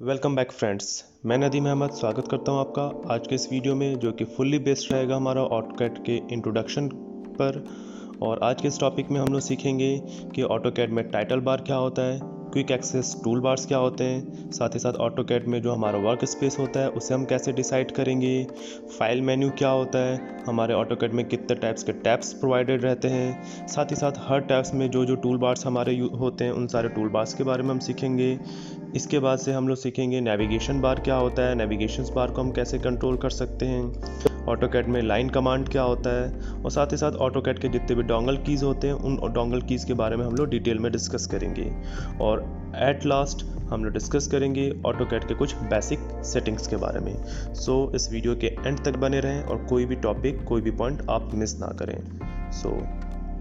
Welcome back friends. मैं नदीम अहमद स्वागत करता हूं आपका आज के इस वीडियो में, जो कि फुल्ली बेस्ड रहेगा हमारा ऑटोकैड के इंट्रोडक्शन पर। और आज के इस टॉपिक में हम लोग सीखेंगे कि ऑटोकैड में टाइटल बार क्या होता है, क्विक एक्सेस टूल बार्स क्या होते हैं, साथ ही साथ ऑटोकैड में जो हमारा वर्क स्पेस होता है उसे हम कैसे डिसाइड करेंगे, फाइल मेन्यू क्या होता है, हमारे ऑटोकैड में कितने टाइप्स के टैब्स प्रोवाइडेड रहते हैं, साथ ही साथ हर टैब्स में जो जो टूल बार्स हमारे होते हैं उन सारे टूल बार्स के बारे में हम सीखेंगे। इसके बाद से हम लोग सीखेंगे नेविगेशन बार क्या होता है, नेविगेशन बार को हम कैसे कंट्रोल कर सकते हैं, ऑटोकैड में लाइन कमांड क्या होता है, और साथ ही साथ ऑटोकैड के जितने भी डोंगल कीज़ होते हैं उन डोंगल कीज़ के बारे में हम लोग डिटेल में डिस्कस करेंगे। और एट लास्ट हम लोग डिस्कस करेंगे ऑटोकैड के कुछ बेसिक सेटिंग्स के बारे में। सो इस वीडियो के एंड तक बने रहें और कोई भी टॉपिक, कोई भी पॉइंट आप मिस ना करें। सो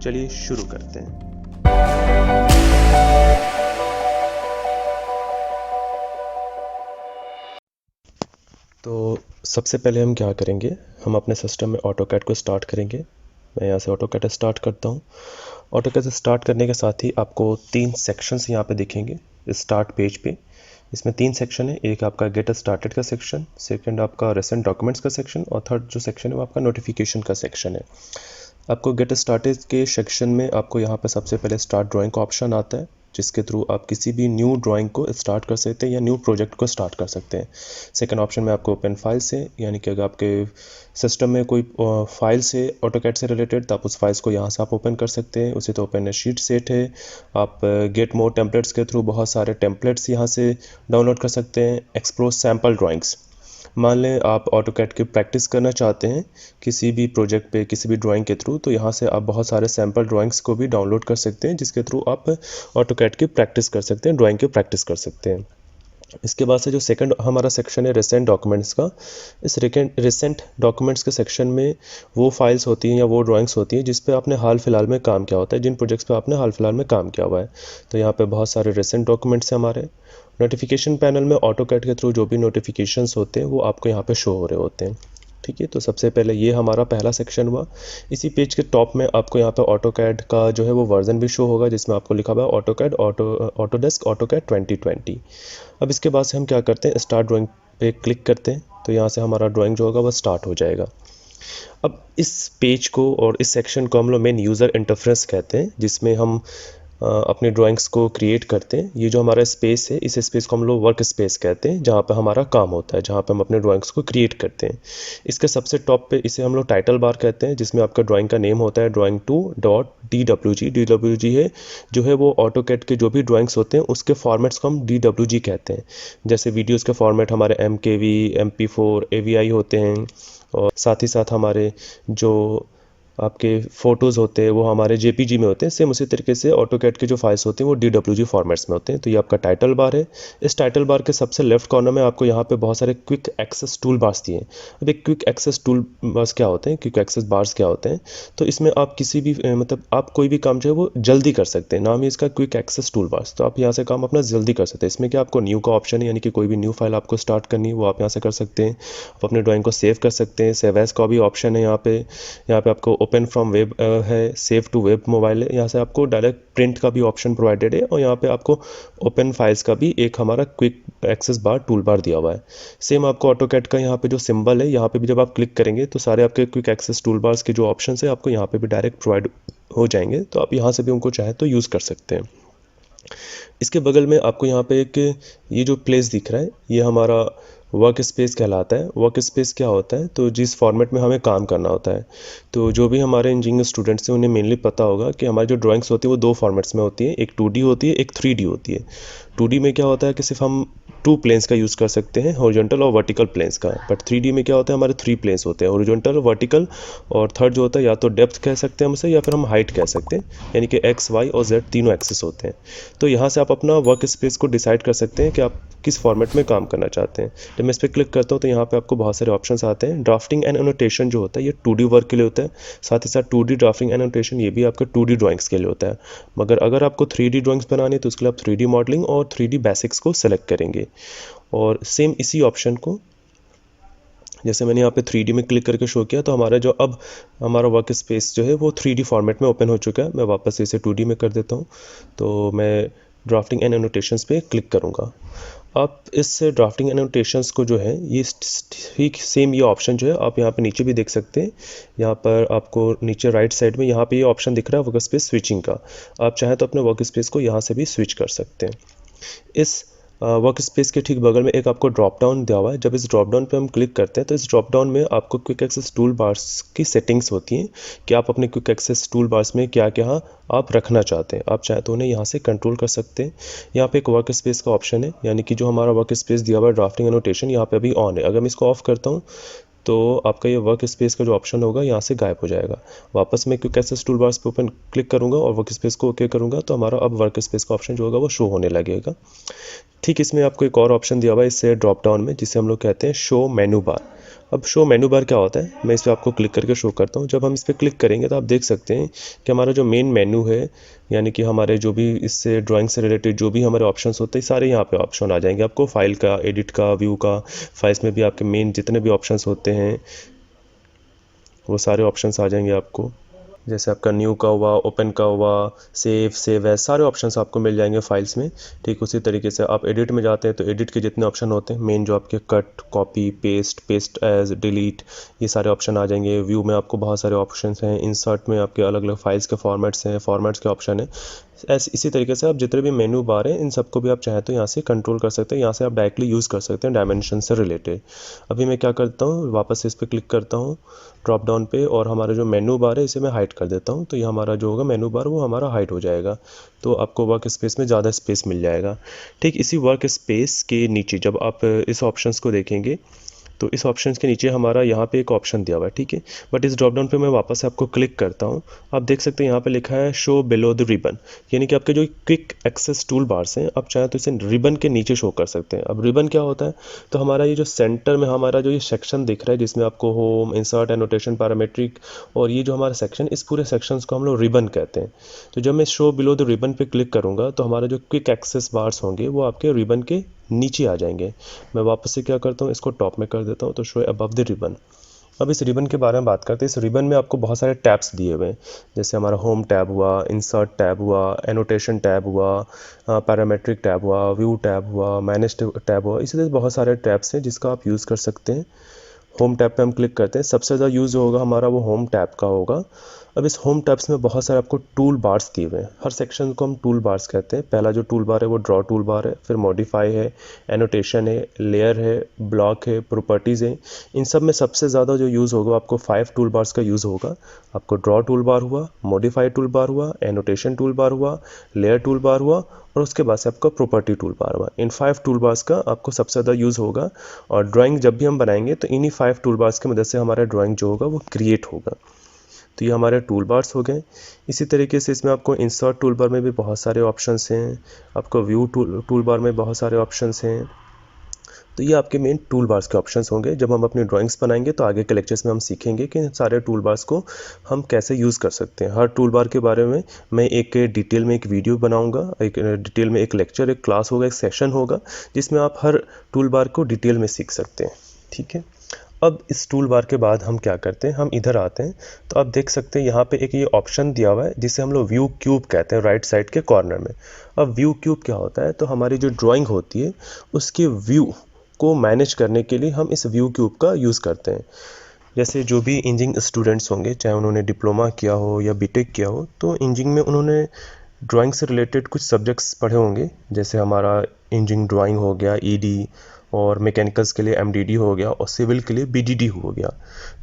चलिए शुरू करते हैं। तो सबसे पहले हम क्या करेंगे, हम अपने सिस्टम में ऑटोकैड को स्टार्ट करेंगे। मैं यहाँ से ऑटोकैड स्टार्ट करता हूँ। ऑटोकैड स्टार्ट करने के साथ ही आपको 3 सेक्शंस यहाँ पे दिखेंगे स्टार्ट पेज पे। इसमें 3 सेक्शन है, एक आपका गेट स्टार्टेड का सेक्शन, सेकंड आपका रिसेंट डॉक्यूमेंट्स का सेक्शन, और थर्ड जो सेक्शन है वो आपका नोटिफिकेशन का सेक्शन है। आपको गेट स्टार्टेड के सेक्शन में आपको यहाँ पे सबसे पहले स्टार्ट ड्राइंग का ऑप्शन आता है, जिसके थ्रू आप किसी भी न्यू ड्राइंग को स्टार्ट कर सकते हैं या न्यू प्रोजेक्ट को स्टार्ट कर सकते हैं। सेकंड ऑप्शन में आपको ओपन फाइल से, यानी कि अगर आपके सिस्टम में कोई फाइल से ऑटोकैड से रिलेटेड, तो आप उस फाइल्स को यहाँ से आप ओपन कर सकते हैं। उसी तो ओपन शीट सेट है, आप गेट मोर टेम्पलेट्स के थ्रू बहुत सारे टेम्पलेट्स यहाँ से डाउनलोड कर सकते हैं। एक्सप्लोर सैम्पल ड्राइंग्स, मान लें आप ऑटोकैड की प्रैक्टिस करना चाहते हैं किसी भी प्रोजेक्ट पे, किसी भी ड्राइंग के थ्रू, तो यहाँ से आप बहुत सारे सैम्पल ड्राइंग्स को भी डाउनलोड कर सकते हैं, जिसके थ्रू आप ऑटोकैड की प्रैक्टिस कर सकते हैं, ड्राइंग की प्रैक्टिस कर सकते हैं। इसके बाद से जो सेकंड हमारा सेक्शन है रिसेंट डॉक्यूमेंट्स का, इस रिसेंट डॉक्यूमेंट्स के सेक्शन में वो फाइल्स होती हैं या वो ड्राइंग्स होती हैं जिस पे आपने हाल फिलहाल में काम किया होता है, जिन प्रोजेक्ट्स पे आपने हाल फिलहाल में काम किया हुआ है। तो यहाँ पे बहुत सारे रिसेंट डॉक्यूमेंट्स हैं हमारे। नोटिफिकेशन पैनल में ऑटोकैड के थ्रू जो भी नोटिफिकेशंस होते हैं वो आपको यहाँ पे शो हो रहे होते हैं। ठीक है, तो सबसे पहले ये हमारा पहला सेक्शन हुआ। इसी पेज के टॉप में आपको यहाँ पे ऑटोकैड का जो है वो वर्जन भी शो होगा, जिसमें आपको लिखा हुआ है ऑटोडेस्क ऑटोकैड 2020। अब इसके बाद से हम क्या करते हैं, स्टार्ट ड्राइंग पे क्लिक करते हैं, तो यहाँ से हमारा ड्राइंग जो होगा वो स्टार्ट हो जाएगा। अब इस पेज को और इस सेक्शन को हम लोग मेन यूज़र इंटरफेस कहते हैं, जिसमें हम अपने ड्राइंग्स को क्रिएट करते हैं। ये जो हमारा स्पेस है, इस स्पेस को हम लोग वर्क स्पेस कहते हैं, जहाँ पे हमारा काम होता है, जहाँ पे हम अपने ड्राइंग्स को क्रिएट करते हैं। इसके सबसे टॉप पे इसे हम लोग टाइटल बार कहते हैं, जिसमें आपका ड्राइंग का नेम होता है drawing2.dwg। DWG है जो है वो ऑटोकैड के जो भी ड्राइंग्स होते हैं उसके फॉर्मेट्स को हम DWG कहते हैं। जैसे वीडियोज़ के फॉर्मेट हमारे MKV, MP4, AVI होते हैं, और साथ ही साथ हमारे जो आपके फ़ोटोज़ होते हैं वो हमारे JPG में होते हैं। सेम उसी तरीके से ऑटोकैड के जो फाइल्स होते हैं वो DWG फॉर्मेट्स में होते हैं। तो ये आपका टाइटल बार है। इस टाइटल बार के सबसे लेफ्ट कॉर्नर में आपको यहाँ पे बहुत सारे क्विक एक्सेस टूल बार्स दिए हैं। अब एक क्विक एक्सेस टूल बार्स क्या होते हैं, क्विक एक्सेस बार्स क्या होते हैं, तो इसमें आप किसी भी मतलब आप कोई भी काम जो है वो जल्दी कर सकते हैं। नाम है इसका क्विक एक्सेस टूल बार्स। तो आप यहाँ से काम अपना जल्दी कर सकते हैं। इसमें क्या आपको न्यू का ऑप्शन है, यानी कि कोई भी न्यू फाइल आपको स्टार्ट करनी है वो आप यहाँ से कर सकते हैं। आप अपने ड्राइंग को सेव कर सकते हैं, सेव एज का भी ऑप्शन है यहाँ पे। यहाँ पे आपको ओपन फ्रॉम वेब है, सेव टू वेब मोबाइल है, यहाँ से आपको डायरेक्ट प्रिंट का भी ऑप्शन प्रोवाइडेड है, और यहाँ पे आपको ओपन फाइल्स का भी एक हमारा क्विक एक्सेस बार टूल बार दिया हुआ है। सेम आपको ऑटोकैड का यहाँ पे जो सिंबल है, यहाँ पे भी जब आप क्लिक करेंगे तो सारे आपके क्विक एक्सेस टूल बार्स के जो ऑप्शन है आपको यहाँ पे भी डायरेक्ट प्रोवाइड हो जाएंगे, तो आप यहाँ से भी उनको चाहे तो यूज़ कर सकते हैं। इसके बगल में आपको यहाँ पे एक ये जो प्लेस दिख रहा है, ये हमारा वर्क स्पेस कहलाता है। वर्क स्पेस क्या होता है, तो जिस फॉर्मेट में हमें काम करना होता है, तो जो भी हमारे इंजीनियरिंग स्टूडेंट्स हैं उन्हें मेनली पता होगा कि हमारी जो ड्राइंग्स होती है वो 2 फॉर्मेट्स में होती है, एक 2D होती है, एक 3D होती है। 2D में क्या होता है कि सिर्फ हम 2 प्लेन्स का यूज़ कर सकते हैं, हॉरिजॉन्टल और वर्टिकल प्लेन्स का। बट 3D में क्या होता है, हमारे 3 प्लेन्स होते हैं, हॉरिजॉन्टल, वर्टिकल, और थर्ड जो होता है या तो डेप्थ कह सकते हैं हम उसे, या फिर हम हाइट कह सकते हैं, यानी कि X, Y और Z तीनों एक्सेस होते हैं। तो यहाँ से आप अपना वर्क स्पेस को डिसाइड कर सकते हैं कि आप किस फॉर्मेट में काम करना चाहते हैं। जब मैं इस पर क्लिक करता हूँ तो यहाँ पे आपको बहुत सारे ऑप्शंस आते हैं। ड्राफ्टिंग एंड एनोटेशन जो होता है ये 2D वर्क के लिए होता है, साथ ही साथ 2D ड्राफ्टिंग एनोटेशन ये भी आपका 2D ड्राइंग्स के लिए होता है। मगर अगर आपको 3D ड्राइंग्स बनानी है तो उसके लिए आप 3D मॉडलिंग और 3D बेसिक्स को सेलेक्ट करेंगे। और सेम इसी ऑप्शन को जैसे मैंने यहाँ पे 3D में क्लिक करके शो किया, तो हमारा जो अब हमारा वर्क स्पेस जो है वो 3D फॉर्मेट में ओपन हो चुका है। मैं वापस इसे 2D में कर देता हूँ, तो मैं ड्राफ्टिंग एंड एनोटेशंस पे क्लिक करूँगा। आप इस ड्राफ्टिंग एनोटेशंस को जो है ये ठीक सेम ये ऑप्शन जो है आप यहाँ पे नीचे भी देख सकते हैं। यहाँ पर आपको नीचे राइट साइड में यहाँ पे ये ऑप्शन दिख रहा है वर्क स्पेस स्विचिंग का। आप चाहें तो अपने वर्क स्पेस को यहाँ से भी स्विच कर सकते हैं। इस वर्क स्पेस के ठीक बगल में एक आपको ड्रॉप डाउन दिया हुआ है। जब इस ड्रॉप डाउन पे हम क्लिक करते हैं तो इस ड्रॉप डाउन में आपको क्विक एक्सेस टूल बार्स की सेटिंग्स होती हैं कि आप अपने क्विक एक्सेस टूल बार्स में क्या क्या आप रखना चाहते हैं। आप चाहे तो उन्हें यहाँ से कंट्रोल कर सकते हैं। यहाँ पे एक वर्क स्पेस का ऑप्शन है, यानी कि जो हमारा वर्क स्पेस दिया हुआ है ड्राफ्टिंग एनोटेशन यहाँ पे अभी ऑन है। अगर मैं इसको ऑफ करता हूँ तो आपका ये वर्क स्पेस का जो ऑप्शन होगा यहाँ से गायब हो जाएगा। वापस मैं क्विक एक्सेस टूल बार्स पे ओपन क्लिक करूँगा और वर्क स्पेस को ओके करूँगा तो हमारा अब वर्क स्पेस का ऑप्शन जो होगा वो शो होने लगेगा। ठीक इसमें आपको एक और ऑप्शन दिया हुआ है इससे ड्रॉप डाउन में, जिसे हम लोग कहते हैं शो मेनू बार। अब शो मेनू बार क्या होता है, मैं इस पर आपको क्लिक करके शो करता हूँ। जब हम इस पर क्लिक करेंगे तो आप देख सकते हैं कि हमारा जो मेन मेनू है, यानी कि हमारे जो भी इससे ड्राइंग से रिलेटेड जो भी हमारे ऑप्शंस होते हैं सारे यहाँ पे ऑप्शन आ जाएंगे आपको। फाइल का, एडिट का, व्यू का, फाइल्स में भी आपके मेन जितने भी ऑप्शंस होते हैं वो सारे ऑप्शंस आ जाएंगे आपको। जैसे आपका न्यू का हुआ, ओपन का हुआ, सेव एज, सारे ऑप्शंस आपको मिल जाएंगे फाइल्स में। ठीक उसी तरीके से आप एडिट में जाते हैं तो एडिट के जितने ऑप्शन होते हैं मेन जो आपके cut, copy, paste as, delete, ये सारे ऑप्शन आ जाएंगे। व्यू में आपको बहुत सारे ऑप्शंस हैं। इंसर्ट में आपके अलग अलग फाइल्स के फॉर्मेट्स हैं, फॉर्मेट्स के ऑप्शन है। ऐसे इसी तरीके से आप जितने भी मेनू बार हैं इन सबको भी आप चाहें तो यहाँ से कंट्रोल कर सकते हैं। यहाँ से आप डायरेक्टली यूज़ कर सकते हैं डायमेंशन से रिलेटेड। अभी मैं क्या करता हूँ, वापस से इस पर क्लिक करता हूँ ड्रॉप डाउन पे और हमारा जो मेनू बार है इसे मैं हाइड कर देता हूँ। तो ये हमारा जो होगा मेनू बार वो हमारा हाइड हो जाएगा। तो आपको वर्क स्पेस में ज़्यादा स्पेस मिल जाएगा। ठीक इसी वर्क स्पेस के नीचे जब आप इस ऑप्शंस को देखेंगे तो इस ऑप्शंस के नीचे हमारा यहाँ पे एक ऑप्शन दिया हुआ है, ठीक है। बट इस ड्रॉप डाउन पे मैं वापस से आपको क्लिक करता हूँ। आप देख सकते हैं यहाँ पे लिखा है शो बिलो द रिबन, यानी कि आपके जो क्विक एक्सेस टूल बार्स हैं आप चाहें तो इसे रिबन के नीचे शो कर सकते हैं। अब रिबन क्या होता है, तो हमारा ये जो सेंटर में हमारा जो ये सेक्शन दिख रहा है जिसमें आपको होम, इंसर्ट, एनोटेशन, पैरामेट्रिक और ये जो हमारा सेक्शन, इस पूरे सेक्शंस को हम लोग रिबन कहते हैं। तो जब मैं शो बिलो द रिबन पे क्लिक करूँगा तो हमारा जो क्विक एक्सेस बार्स होंगे वो आपके रिबन के नीचे आ जाएंगे। मैं वापस से क्या करता हूँ, इसको टॉप में कर देता हूँ तो शो अबव द रिबन। अब इस रिबन के बारे में बात करते हैं। इस रिबन में आपको बहुत सारे टैब्स दिए हुए हैं, जैसे हमारा होम टैब हुआ, इंसर्ट टैब हुआ, एनोटेशन टैब हुआ, पैरामेट्रिक टैब हुआ, व्यू टैब हुआ, मैनेज टैब हुआ। इसी तरह बहुत सारे टैब्स हैं जिसका आप यूज़ कर सकते हैं। होम टैब पे हम क्लिक करते हैं, सबसे ज़्यादा यूज़ होगा हमारा वो होम टैब का होगा। अब इस होम टैब्स में बहुत सारे आपको टूल बार्स दिए हुए हैं। हर सेक्शन को हम टूल बार्स कहते हैं। पहला जो टूल बार है वो ड्रॉ टूल बार है, फिर मॉडिफाई है, एनोटेशन है, लेयर है, ब्लॉक है, प्रॉपर्टीज़ है। इन सब में सबसे ज़्यादा जो यूज़ होगा आपको 5 टूल बार्स का यूज़ होगा। आपको ड्रॉ टूल बार हुआ, मॉडिफाई टूल बार हुआ, एनोटेशन टूल बार हुआ, लेयर टूल बार हुआ और उसके बाद से आपका प्रॉपर्टी टूल बार हुआ। इन 5 टूल बार्स का आपको सबसे ज़्यादा यूज़ होगा और ड्राइंग जब भी हम बनाएंगे तो इन्हीं 5 टूल बार्स की मदद से हमारा ड्राइंग जो होगा वो क्रिएट होगा। तो ये हमारे टूल बार्स हो गए। इसी तरीके से इसमें आपको इंसर्ट टूल बार में भी बहुत सारे ऑप्शंस हैं, आपको व्यू टूल बार में बहुत सारे ऑप्शंस हैं। तो ये आपके मेन टूल बार्स के ऑप्शंस होंगे। जब हम अपनी ड्राइंग्स बनाएंगे तो आगे के लेक्चर्स में हम सीखेंगे कि सारे टूल बार्स को हम कैसे यूज़ कर सकते हैं। हर टूल बार के बारे में मैं एक डिटेल में एक वीडियो बनाऊंगा, एक डिटेल में एक लेक्चर, एक क्लास होगा, एक सेशन होगा जिसमें आप हर टूल बार को डिटेल में सीख सकते हैं, ठीक है। अब इस टूल बार के बाद हम क्या करते हैं, हम इधर आते हैं तो आप देख सकते हैं यहाँ पे एक ये ऑप्शन दिया हुआ है जिसे हम लोग व्यू क्यूब कहते हैं, राइट साइड के कॉर्नर में। अब व्यू क्यूब क्या होता है, तो हमारी जो ड्राइंग होती है उसके व्यू को मैनेज करने के लिए हम इस व्यू क्यूब का यूज़ करते हैं। जैसे जो भी इंजीनियरिंग स्टूडेंट्स होंगे, चाहे उन्होंने डिप्लोमा किया हो या बीटेक किया हो, तो इंजीनियरिंग में उन्होंने ड्राइंग से रिलेटेड कुछ सब्जेक्ट्स पढ़े होंगे। जैसे हमारा इंजीनियरिंग ड्राइंग हो गया ईडी, और मैकेनिकल्स के लिए एमडीडी हो गया और सिविल के लिए बीडीडी हो गया।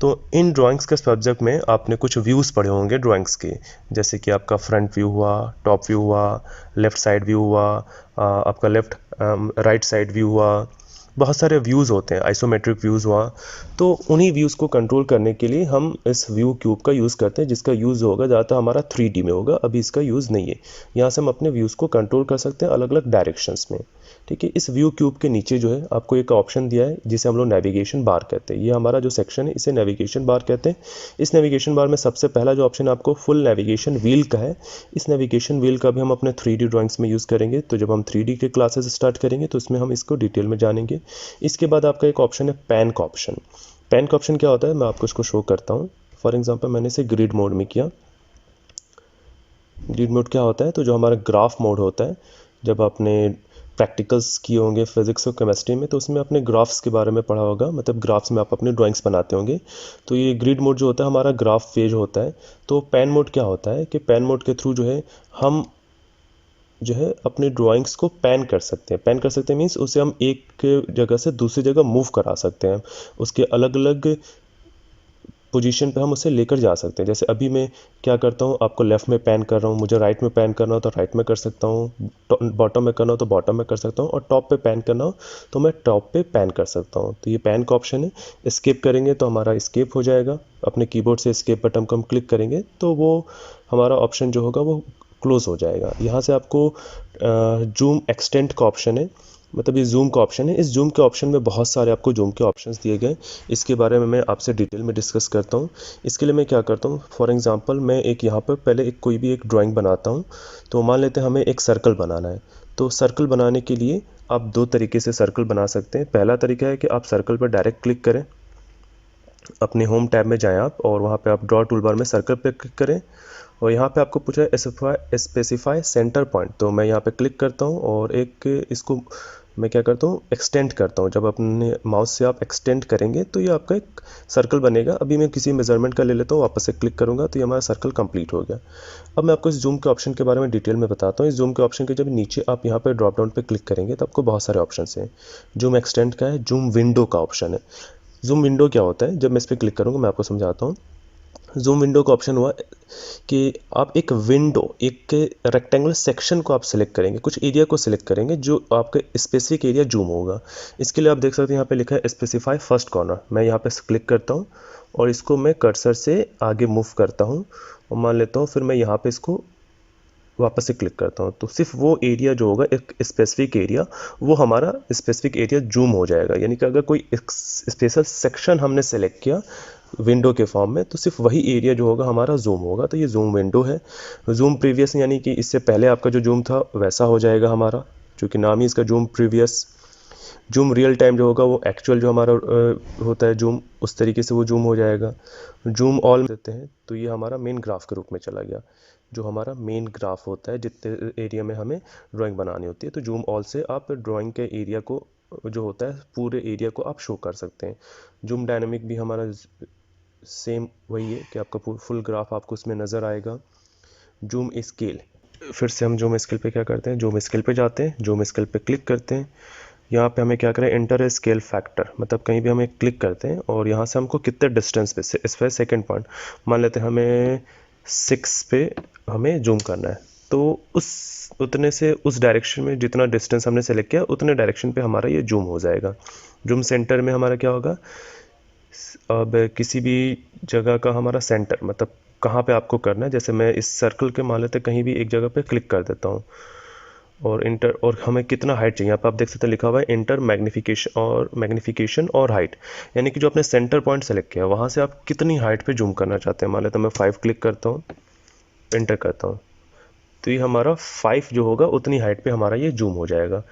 तो इन ड्राइंग्स के सब्जेक्ट में आपने कुछ व्यूज़ पढ़े होंगे ड्राइंग्स के, जैसे कि आपका फ्रंट व्यू हुआ, टॉप व्यू हुआ, लेफ़्ट साइड व्यू हुआ, आपका राइट साइड व्यू हुआ। बहुत सारे व्यूज़ होते हैं, आइसोमेट्रिक व्यूज़ हुआ। तो उन्हीं व्यूज़ को कंट्रोल करने के लिए हम इस व्यू क्यूब का यूज़ करते हैं, जिसका यूज़ होगा ज़्यादातर हमारा 3D में होगा। अभी इसका यूज़ नहीं है। यहाँ से हम अपने व्यूज़ को कंट्रोल कर सकते हैं अलग अलग डायरेक्शंस में, ठीक है। इस व्यू क्यूब के नीचे जो है आपको एक ऑप्शन दिया है जिसे हम लोग नेविगेशन बार कहते हैं। ये हमारा जो सेक्शन है इसे नेविगेशन बार कहते हैं। इस नेविगेशन बार में सबसे पहला जो ऑप्शन आपको फुल नेविगेशन व्हील का है। इस नेविगेशन व्हील का भी हम अपने 3D ड्राइंग्स में यूज़ करेंगे। तो जब हम 3D के क्लासेस स्टार्ट करेंगे तो उसमें हम इसको डिटेल में जानेंगे। इसके बाद आपका एक ऑप्शन है पैन का ऑप्शन। पैन का ऑप्शन क्या होता है, मैं आपको इसको शो करता हूँ। फॉर एग्जांपल मैंने इसे ग्रिड मोड में किया। ग्रिड मोड क्या होता है, तो जो हमारा ग्राफ मोड होता है, जब आपने प्रैक्टिकल्स किए होंगे फिजिक्स और केमिस्ट्री में, तो उसमें अपने ग्राफ्स के बारे में पढ़ा होगा, मतलब ग्राफ्स में आप अपनी ड्राइंग्स बनाते होंगे। तो ये ग्रिड मोड जो होता है हमारा ग्राफ फेज होता है। तो पेन मोड क्या होता है कि पेन मोड के थ्रू जो है हम जो है अपनी ड्राइंग्स को पैन कर सकते हैं। पैन कर सकते हैं मीन्स उसे हम एक जगह से दूसरी जगह मूव करा सकते हैं, उसके अलग अलग पोजीशन पे हम उसे लेकर जा सकते हैं। जैसे अभी मैं क्या करता हूँ, आपको लेफ़्ट में पैन कर रहा हूँ, मुझे राइट में पैन करना हो तो राइट में कर सकता हूँ, बॉटम में करना हो तो बॉटम में कर सकता हूँ, और टॉप पे पैन करना हो तो मैं टॉप पे पैन कर सकता हूँ। तो ये पैन का ऑप्शन है। एस्केप करेंगे तो हमारा एस्केप हो जाएगा। अपने कीबोर्ड से एस्केप बटन को हम क्लिक करेंगे तो वो हमारा ऑप्शन जो होगा वो क्लोज हो जाएगा। यहाँ से आपको जूम एक्सटेंड का ऑप्शन है, मतलब ये जूम का ऑप्शन है। इस जूम के ऑप्शन में बहुत सारे आपको जूम के ऑप्शंस दिए गए। इसके बारे में मैं आपसे डिटेल में डिस्कस करता हूँ। इसके लिए मैं क्या करता हूँ, फॉर एग्जांपल मैं एक यहाँ पर पहले एक कोई भी एक ड्राइंग बनाता हूँ। तो मान लेते हैं हमें एक सर्कल बनाना है। तो सर्कल बनाने के लिए आप दो तरीके से सर्कल बना सकते हैं। पहला तरीका है कि आप सर्कल पर डायरेक्ट क्लिक करें, अपने होम टैब में जाएं आप, और वहाँ पे आप ड्रॉ टूल बार में सर्कल पे क्लिक करें, और यहाँ पे आपको पूछा है स्पेसिफाई सेंटर पॉइंट। तो मैं यहाँ पे क्लिक करता हूँ और एक इसको मैं क्या करता हूँ, एक्सटेंड करता हूँ। जब अपने माउस से आप एक्सटेंड करेंगे तो ये आपका एक सर्कल बनेगा। अभी मैं किसी मेजरमेंट का ले लेता हूँ, वापस से क्लिक करूँगा तो ये हमारा सर्कल कंप्लीट हो गया। अब मैं आपको इस जूम के ऑप्शन के बारे में डिटेल में बताता हूँ। इस जूम के ऑप्शन के जब नीचे आप यहाँ पे ड्रॉप डाउन पे क्लिक करेंगे तो आपको बहुत सारे ऑप्शन हैं। जूम एक्सटेंड का है, जूम विंडो का ऑप्शन है। जूम विंडो क्या होता है, जब मैं इस पर क्लिक करूँगा मैं आपको समझाता हूँ। जूम विंडो का ऑप्शन हुआ कि आप एक विंडो, एक रेक्टेंगुलर सेक्शन को आप सिलेक्ट करेंगे, कुछ एरिया को सिलेक्ट करेंगे जो आपका स्पेसिफिक एरिया जूम होगा। इसके लिए आप देख सकते हैं यहाँ पे लिखा है स्पेसिफाई फर्स्ट कॉर्नर। मैं यहाँ पे क्लिक करता हूँ और इसको मैं कर्सर से आगे मूव करता हूँ, और मान लेता हूँ फिर मैं यहाँ पे इसको वापस से क्लिक करता हूँ। तो सिर्फ वो एरिया जो होगा, एक स्पेसिफिक एरिया, वो हमारा स्पेसिफिक एरिया जूम हो जाएगा। यानी कि अगर कोई स्पेशल सेक्शन हमने सेलेक्ट किया विंडो के फॉर्म में तो सिर्फ वही एरिया जो होगा हमारा जूम होगा। तो ये जूम विंडो है। जूम प्रीवियस यानी कि इससे पहले आपका जो जूम था वैसा हो जाएगा हमारा, क्योंकि नाम ही इसका zoom previous. Zoom real time जो होगा वो एक्चुअल जो हमारा होता है जूम, उस तरीके से वो जूम हो जाएगा। जूम ऑल देते हैं तो ये हमारा मेन ग्राफ के रूप में चला गया, जो हमारा मेन ग्राफ होता है जितने एरिया में हमें ड्राइंग बनानी होती है। तो जूम ऑल से आप ड्राइंग के एरिया को जो होता है पूरे एरिया को आप शो कर सकते हैं। जूम डायनामिक भी हमारा सेम वही है कि आपका फुल ग्राफ आपको उसमें नज़र आएगा। जूम स्केल, फिर से हम जूम स्केल पे क्या करते हैं, जूम स्केल पे जाते हैं, जूम स्केल पे क्लिक करते हैं। यहाँ पे हमें क्या करें, एंटर स्केल फैक्टर, मतलब कहीं भी हमें क्लिक करते हैं और यहाँ से हमको कितने डिस्टेंस पे, इस पर सेकेंड पॉइंट मान लेते हैं हमें 6 पे हमें जूम करना है। तो उस उतने से उस डायरेक्शन में जितना डिस्टेंस हमने सेलेक्ट किया उतने डायरेक्शन पे हमारा ये जूम हो जाएगा। जूम सेंटर में हमारा क्या होगा, अब किसी भी जगह का हमारा सेंटर, मतलब कहाँ पे आपको करना है। जैसे मैं इस सर्कल के मान लेते कहीं भी एक जगह पे क्लिक कर देता हूँ और इंटर, और हमें कितना हाइट चाहिए, यहाँ पे आप देख सकते हैं लिखा हुआ है इंटर मैग्नीफिकेशन और हाइट, यानी कि जो आपने सेंटर पॉइंट सेलेक्ट किया वहाँ से आप कितनी हाइट पे जूम करना चाहते हैं। मान लेते हैं मैं 5 क्लिक करता हूँ, इंटर करता हूँ, तो ये हमारा 5 जो होगा उतनी हाइट पे हमारा ये जूम हो जाएगा।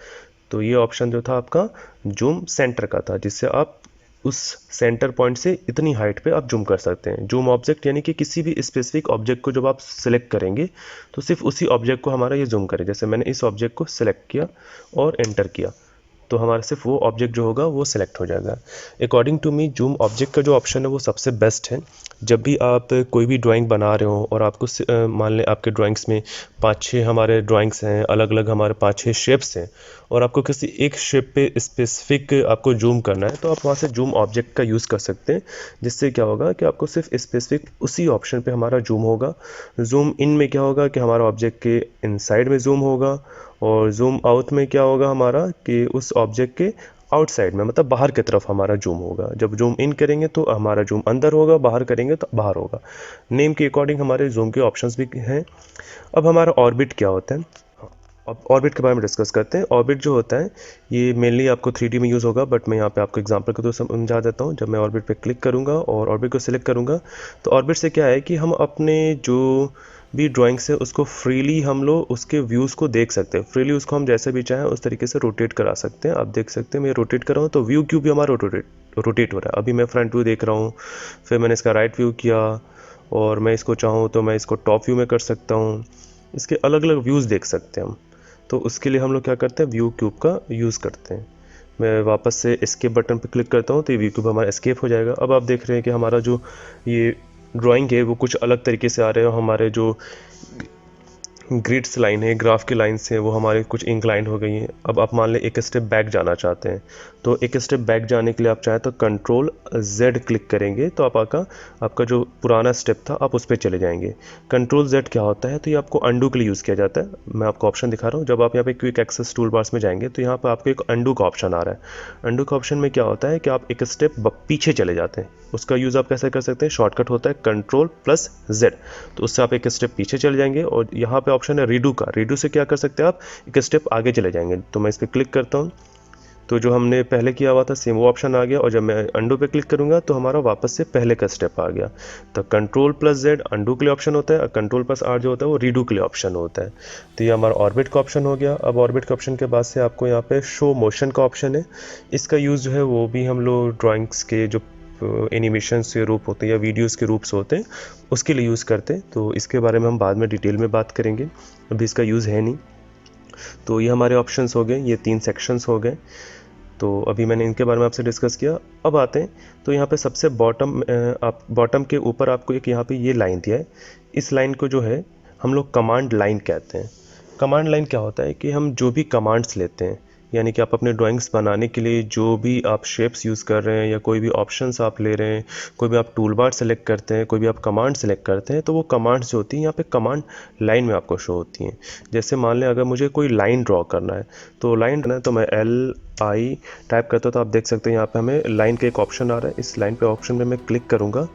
तो ये ऑप्शन जो था आपका जूम सेंटर का था, जिससे आप उस सेंटर पॉइंट से इतनी हाइट पे आप जूम कर सकते हैं। जूम ऑब्जेक्ट यानी कि किसी भी स्पेसिफिक ऑब्जेक्ट को जब आप सिलेक्ट करेंगे तो सिर्फ उसी ऑब्जेक्ट को हमारा ये जूम करे। जैसे मैंने इस ऑब्जेक्ट को सिलेक्ट किया और एंटर किया तो हमारा सिर्फ वो ऑब्जेक्ट जो होगा वो सिलेक्ट हो जाएगा। According to me zoom object का जो ऑप्शन है वो सबसे बेस्ट है। जब भी आप कोई भी ड्राइंग बना रहे हो और आपको मान लें आपके ड्राइंग्स में 5-6 हमारे ड्राइंग्स हैं, अलग अलग हमारे 5-6 शेप्स हैं, और आपको किसी एक शेप पे स्पेसिफिक आपको जूम करना है तो आप वहाँ से जूम ऑब्जेक्ट का यूज़ कर सकते हैं। जिससे क्या होगा कि आपको सिर्फ स्पेसिफिक उसी ऑप्शन पे हमारा जूम होगा। जूम इन में क्या होगा कि हमारा ऑब्जेक्ट के इनसाइड में जूम होगा, और जूम आउट में क्या होगा हमारा कि उस ऑब्जेक्ट के आउटसाइड में, मतलब बाहर की तरफ हमारा जूम होगा। जब जूम इन करेंगे तो हमारा जूम अंदर होगा, बाहर करेंगे तो बाहर होगा। नेम के अकॉर्डिंग हमारे जूम के ऑप्शंस भी हैं। अब हमारा ऑर्बिट क्या होता है, अब ऑर्बिट के बारे में डिस्कस करते हैं। ऑर्बिट जो होता है ये मेनली आपको 3D में यूज़ होगा, बट मैं यहाँ पे आपको एग्जांपल के तो समझा देता हूँ। जब मैं ऑर्बिट पे क्लिक करूँगा और ऑर्बिट को सिलेक्ट करूँगा तो ऑर्बिट से क्या है कि हम अपने जो भी ड्राइंग्स है उसको फ्रीली हम लोग उसके व्यूज़ को देख सकते हैं। फ्रीली उसको हम जैसे भी चाहें उस तरीके से रोटेट करा सकते हैं। आप देख सकते हैं मैं रोटेट कर रहा हूँ तो व्यू क्यूब भी हमारा रोटेट हो रहा है। अभी मैं फ्रंट व्यू देख रहा हूँ, फिर मैंने इसका राइट व्यू किया, और मैं इसको चाहूँ तो मैं इसको टॉप व्यू में कर सकता हूँ। इसके अलग अलग व्यूज़ देख सकते हैं हम। तो उसके लिए हम लोग क्या करते हैं, व्यू क्यूब का यूज़ करते हैं। मैं वापस से एस्केप बटन पर क्लिक करता हूँ तो ये व्यू क्यूब हमारा एस्केप हो जाएगा। अब आप देख रहे हैं कि हमारा जो ये ड्राइंग है वो कुछ अलग तरीके से आ रहे हैं। हमारे जो ग्रिड्स लाइन है, ग्राफ की लाइन्स हैं, वो हमारे कुछ इंक्लाइन हो गई हैं। अब आप मान लें एक स्टेप बैक जाना चाहते हैं, तो एक स्टेप बैक जाने के लिए आप चाहें तो कंट्रोल Z क्लिक करेंगे तो आपका जो पुराना स्टेप था आप उस पर चले जाएंगे। कंट्रोल Z क्या होता है, तो ये आपको अंडू के लिए यूज़ किया जाता है। मैं आपको ऑप्शन दिखा रहा हूँ। जब आप यहाँ पे क्विक एक्सेस टूल बार्स में जाएंगे तो यहाँ पर आपको एक अंडू का ऑप्शन आ रहा है। अंडू का ऑप्शन में क्या होता है कि आप एक स्टेप पीछे चले जाते हैं। उसका यूज़ आप कैसे कर सकते हैं, शॉर्टकट होता है Ctrl+Z, तो उससे आप एक स्टेप पीछे चले जाएंगे। और यहाँ पे ऑप्शन है रीडू का, रीडू से क्या कर सकते हैं आप, एक स्टेप आगे चले जाएंगे। तो मैं इस पर क्लिक करता हूँ तो जो हमने पहले किया हुआ था सेम वो ऑप्शन आ गया, और जब मैं अंडू पे क्लिक करूँगा तो हमारा वापस से पहले का स्टेप आ गया। तो Ctrl+Z अंडू के लिए ऑप्शन होता है, और Ctrl+R जो होता है वो रीडू के लिए ऑप्शन होता है। तो ये हमारा ऑर्बिट का ऑप्शन हो गया। अब ऑर्बिट के ऑप्शन के बाद से आपको यहाँ पे शो मोशन का ऑप्शन है। इसका यूज़ जो है वो भी हम लोग ड्राइंग्स के जो एनिमेशंस के रूप होते हैं या वीडियोस के रूप्स होते हैं उसके लिए यूज़ करते हैं। तो इसके बारे में हम बाद में डिटेल में बात करेंगे, अभी इसका यूज़ है नहीं। तो ये हमारे ऑप्शंस हो गए, ये 3 सेक्शंस हो गए। तो अभी मैंने इनके बारे में आपसे डिस्कस किया। अब आते हैं तो यहाँ पे सबसे बॉटम के ऊपर आपको एक यहाँ पे ये लाइन दिया है। इस लाइन को जो है हम लोग कमांड लाइन कहते हैं। कमांड लाइन क्या होता है कि हम जो भी कमांड्स लेते हैं, यानी कि आप अपने ड्राइंग्स बनाने के लिए जो भी आप शेप्स यूज़ कर रहे हैं या कोई भी ऑप्शंस आप ले रहे हैं, कोई भी आप टूल बार सेलेक्ट करते हैं, कोई भी आप कमांड सेलेक्ट करते हैं, तो वो कमांड्स जो होती हैं यहाँ पे कमांड लाइन में आपको शो होती हैं। जैसे मान लें अगर मुझे कोई लाइन ड्रॉ करना है, तो लाइन करना है तो मैं LI टाइप करता हूँ तो आप देख सकते हैं यहाँ पे हमें लाइन का एक ऑप्शन आ रहा है। इस लाइन पे ऑप्शन में मैं क्लिक करूँगा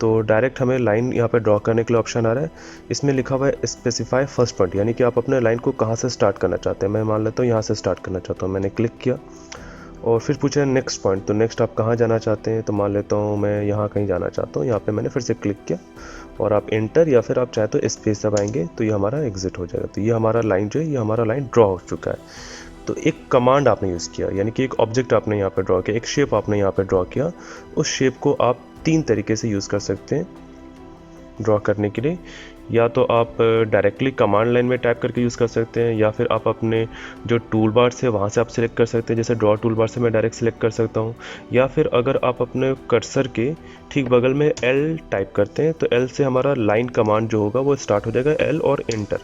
तो डायरेक्ट हमें लाइन यहाँ पे ड्रॉ करने के लिए ऑप्शन आ रहा है। इसमें लिखा हुआ है स्पेसिफाई फर्स्ट पॉइंट, यानी कि आप अपने लाइन को कहाँ से स्टार्ट करना चाहते हैं। मैं मान लेता हूँ यहाँ से स्टार्ट करना चाहता हूँ, मैंने क्लिक किया और फिर पूछा नेक्स्ट पॉइंट, तो नेक्स्ट आप कहाँ जाना चाहते हैं, तो मान लेता हूँ मैं यहाँ कहीं जाना चाहता हूँ। यहाँ पे मैंने फिर से क्लिक किया और आप एंटर या फिर आप चाहे तो स्पेस दबाएंगे तो ये हमारा एग्जिट हो जाएगा। तो ये हमारा लाइन जो है, ये हमारा लाइन ड्रॉ हो चुका है। तो एक कमांड आपने यूज़ किया, यानी कि एक ऑब्जेक्ट आपने यहाँ पे ड्रॉ किया, एक शेप आपने यहाँ पे ड्रॉ किया। उस शेप को आप 3 तरीके से यूज़ कर सकते हैं ड्रॉ करने के लिए। या तो आप डायरेक्टली कमांड लाइन में टाइप करके यूज़ कर सकते हैं, या फिर आप अपने जो टूल बार से वहाँ से आप सिलेक्ट कर सकते हैं। जैसे ड्रॉ टूल बार से मैं डायरेक्ट सिलेक्ट कर सकता हूँ, या फिर अगर आप अपने कर्सर के ठीक बगल में L टाइप करते हैं तो L से हमारा लाइन कमांड जो होगा वो स्टार्ट हो जाएगा, L और एंटर।